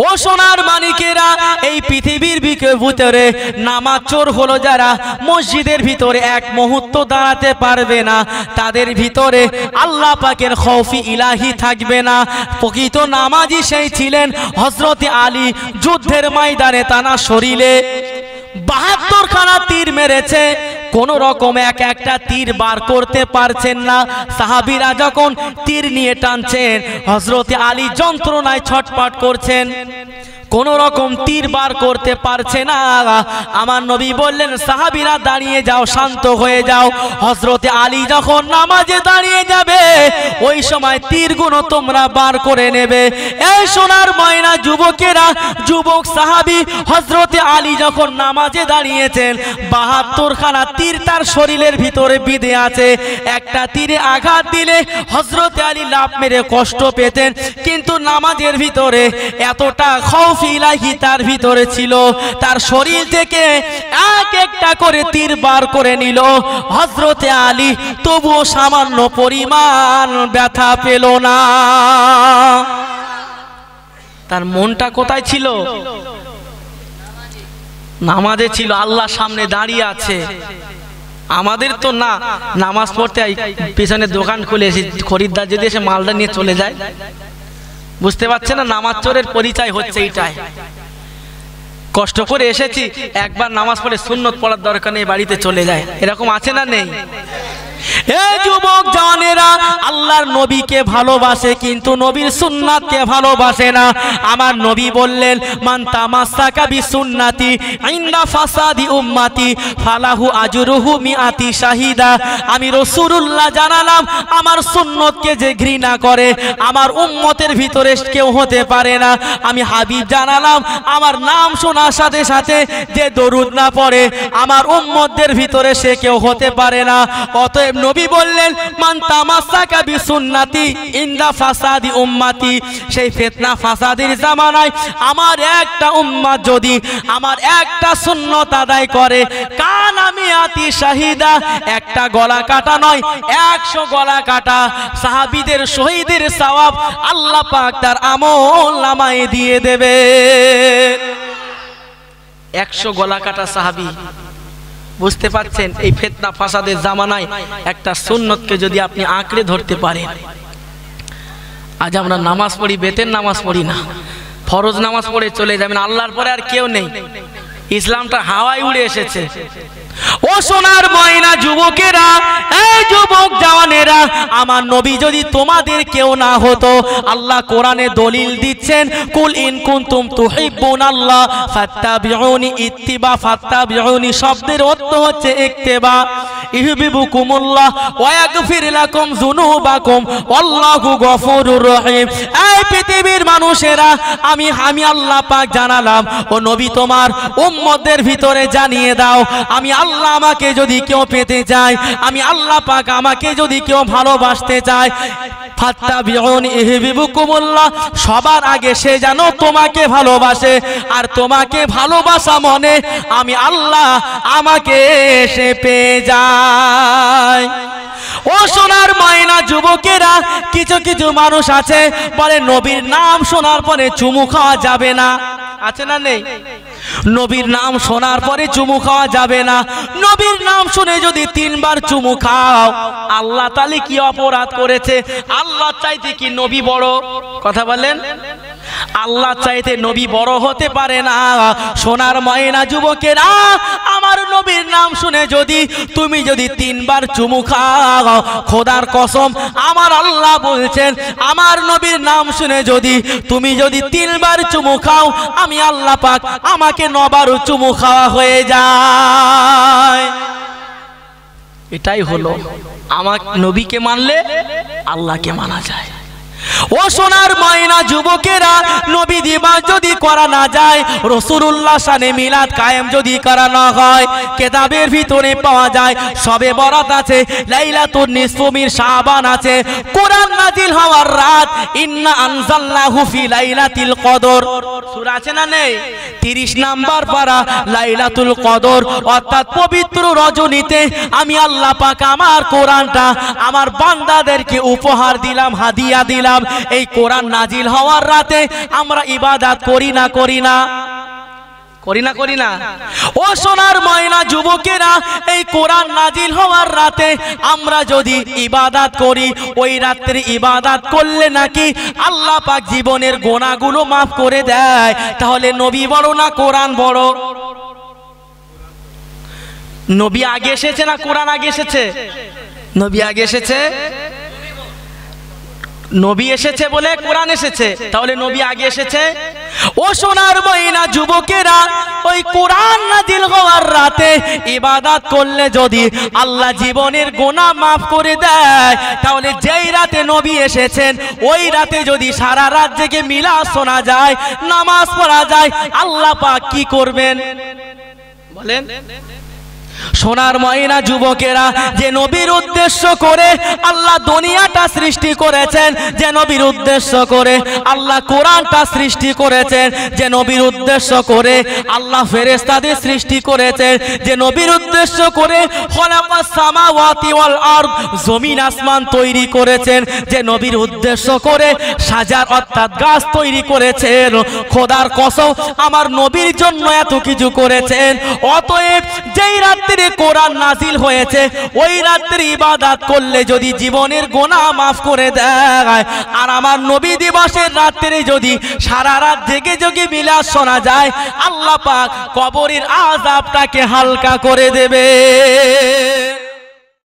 ও সোনার মানিকেরা, এই পৃথিবীর ভিতরে নামাজ চোর হলো যারা মসজিদের ভিতরে 1 মুহূর্ত দাঁড়াতে পারবে না, তাদের ভিতরে আল্লাহ পাকের খৌফি ইলাহি থাকবে না। প্রকৃত নামাজি সেই ছিলেন হযরত আলী, যুদ্ধের ময়দানে তানা শরীরে 72 খানা তীর মেরেছে, কোন রকম একটা তীর বার করতে পারছেন না। সাহাবীরা যখন তীর নিয়ে টানছেন, হযরত আলী যন্ত্রণায় ছটফট করছেন। কোন রকম তীর বার করতে পারছে না। আমার নবী বললেন সাহাবীরা দাঁড়িয়ে যাও, শান্ত হয়ে যাও। হযরতে আলী যখন নামাজে দাঁড়িয়ে যাবে ওই সময় তীরগুলো তোমরা বার করে নেবে। এই সোনার ময়না যুবকেরা, যুবক সাহাবী হযরতে আলী যখন নামাজে দাঁড়িয়েছেন ৭২ খানা তীর তার শরীরের ভিতরে বিঁধে আছে। একটা তীরে আঘাত দিলে হযরতে আলী লাফ মেরে কষ্ট পেতেন, কিন্তু নামাজের ভিতরে এতটা খৌফ ইলাহি তার ভিতরে ছিল, তার শরীর থেকে এক একটা করে তীর বার করে নিল হযরতে আলী, তবুও সামান্য পরিমাণ ব্যথা পেল না। তার মনটা কোথায় ছিল? নামাজে ছিল, আল্লাহর সামনে দাঁড়িয়ে আছে। আমাদের তো না, নামাজ পড়তে পিছনে দোকান খুলে এসে খরিদ্দার যদি এসে মালটা নিয়ে চলে যায়, বুঝতে পারছে না? নামাজ চোরের পরিচয় হচ্ছে এইটাই। কষ্ট করে এসেছি, একবার নামাজ পড়ে সুন্নত পড়ার দরকার নেই, বাড়িতে চলে যায়, এরকম আছে না নেই? এই যুবক জানেরা আল্লাহর নবীকে ভালোবাসে কিন্তু নবীর সুন্নাতকে ভালোবাসে না। আমার নবী বললেন মান তামাসসাকা বিসুন্নতি ইনদা ফাসাদি উম্মতি ফালাহু আজরুহু মিআতি শাহিদা। আমি রাসূলুল্লাহ জানালাম আমার সুন্নতকে যে ঘৃণা করে আমার উম্মতের ভিতরে কেউ হতে পারে না। আমি হাবিব জানালাম আমার নাম শোনার সাথে সাথে যে দরুদ না পড়ে আমার উম্মতদের ভিতরে সে কেউ হতে পারে না। অতএব নবী বললেন মান তামাসসাকা বিসুন্নতি ইনদা ফাসাদি উম্মতি, সেই ফিতনা ফাসাদের জামানায় আমার একটা উম্মত যদি আমার একটা সুন্নত আদায় করে কান আমি আতি শাহিদা, একটা গলা কাটা নয় 100 গলা কাটা সাহাবীদের শহীদের সওয়াব আল্লাহ পাক তার আমল নামায় দিয়ে দেবে। 100 গলা কাটা সাহাবী, বুঝতে পারছেন? এই ফিতনা ফাসাদের জামানায় একটা সুন্নতকে যদি আপনি আঁকড়ে ধরতে পারেন। আজ আমরা নামাজ পড়ি, বেতের নামাজ পড়ি না, ফরজ নামাজ পড়ে চলে যাবেন, আল্লাহর পরে আর কেউ নেই, ইসলামটা হাওয়ায় উড়ে এসেছে। ও সোনার ময়না যুবকেরা, এই যুবক জওয়ানেরা, আমার নবী যদি তোমাদের কেউ না হতো, আল্লাহ কোরআনে দলিল দিচ্ছেন কুল ইন কুনতুম তুহিব্বুনাল্লাহ ফাত্তাবিউনি, ইত্তিবা ফাত্তাবিউনি শব্দের অর্থ হচ্ছে ইত্তিবা, ইউহিব্বুকুমুল্লাহ ওয়া ইয়াগফির লাকুম যুনুবাকুম আল্লাহু গফুরুর রহিম। এই পৃথিবীর মানুষেরা, আমি আল্লাহ পাক জানালাম ও নবী তোমার উম্মতদের ভিতরে জানিয়ে দাও আমি আল্লাহ আমাকে যদি কেউ পেতে চায়, আমি আল্লাহ পাক আমাকে যদি কেউ ভালোবাসতে চায়, ফাত্তাবিউনি ইউহিব্বুকুমুল্লাহ, সবার আগে সে যেন তোমাকে ভালোবাসে, আর তোমাকে ভালোবাসা মনে আমি আল্লাহ আমাকে সে পেয়ে যায়। ও সোনার ময়না যুবকেরা, কিছু কিছু মানুষ আছে বলে নবীর নাম শোনার পরে চুমু খাওয়া যাবে না, আছে না নেই? নবীর নাম শোনার পরে চুমু খাওয়া যাবে না। নবীর নাম শুনে যদি 3 বার চুমু খাও, আল্লাহ তাআলা কি অপরাধ করেছে? আল্লাহ চাইতে কি নবী বড়? কথা বলেন, আল্লাহ চাইতে নবী বড় হতে পারে না। সোনার ময়না যুবকেরা, আমার নবীর নাম শুনে যদি তুমি 3 বার চুমু খাও, খোদার কসম আমার আল্লাহ বলছেন আমার নবীর নাম শুনে যদি তুমি 3 বার চুমু খাও, আমি আল্লাহ পাক আমাকে 9 বার চুমু খাওয়া হয়ে যায়। এটাই হলো আমার নবীকে মানলে আল্লাহকে মানা যায়। ও সোনার ময়না যুবকেরা, নবী দিবস যদি করা না যায়, রাসূলুল্লাহ শানে মিলাদ কায়েম যদি করা না হয়, কিতাবের ভিতরে পাওয়া যায় শবে বরাত আছে, লাইলাতুন নিসফু মিন শাবান আছে, কোরআন নাজিল হওয়ার রাত ইন্না আনজালনাহু ফি লাইলাতিল কদর সূরা আছে না নেই? 30 নাম্বার পারা লাইলাতুল কদর, অর্থাৎ পবিত্র রজনীতে আমি আল্লাহ পাক আমার কোরআনটা আমার বান্দাদেরকে উপহার দিলাম, হাদিয়া দিলাম। এই কোরআন নাজিল হওয়ার রাতে আমরা ইবাদত করি না করি না? করি না? ও সোনার ময়না যুবকেরা, এই কোরআন নাজিল হওয়ার রাতে আমরা যদি ইবাদত করি, ওই রাত্রে ইবাদত করলে নাকি আল্লাহ পাক জীবনের গুনাহগুলো মাফ করে দেয়। তাহলে নবী বড় না কোরআন বড়? নবী আগে এসেছে না কোরআন আগে এসেছে? নবী আগে এসেছে। নবী এসেছে বলে কোরআন এসেছে, তাহলে নবী আগে এসেছে। ও সোনার ময়না যুবকেরা, ওই কোরআন নাজিল হওয়ার রাতে ইবাদত করলে যদি আল্লাহ জীবনের গুনাহ মাফ করে দেয়, তাহলে যেই রাতে নবী এসেছেন ওই রাতে যদি সারা রাত জেগে মিলাদ শোনা যায়, নামাজ পড়া যায়, আল্লাহ পাক কি করবেন বলেন? সোনার ময়না যুবকেরা, যে নবীর উদ্দেশ্য করে আল্লাহ দুনিয়াটা সৃষ্টি করেছেন, যে নবীর উদ্দেশ্য করে আল্লাহ কোরআনটা সৃষ্টি করেছেন, যে নবীর উদ্দেশ্য করে আল্লাহ ফেরেশতাদের সৃষ্টি করেছেন, যে নবীর উদ্দেশ্য করে খলাকাস সামাওয়াতি ওয়াল আরদ জমিন আসমান তৈরি করেছেন, যে নবীর উদ্দেশ্য করে সাজার অর্থাৎ গাছ তৈরি করেছেন, খোদার কসম আমার নবীর জন্য এত কিছু করেছেন। অতএব যেই রাত্রে কোরআন নাজিল হয়েছে ওই রাত্রে ইবাদত করলে যদি জীবনের গুনাহ মাফ করে দেয়, আর আমার নবী দিবসের রাত্রে যদি সারা রাত জেগে জেগে মিলাদ শোনা যায়, আল্লাহ পাক কবরের আযাবটাকে হালকা করে দেবে।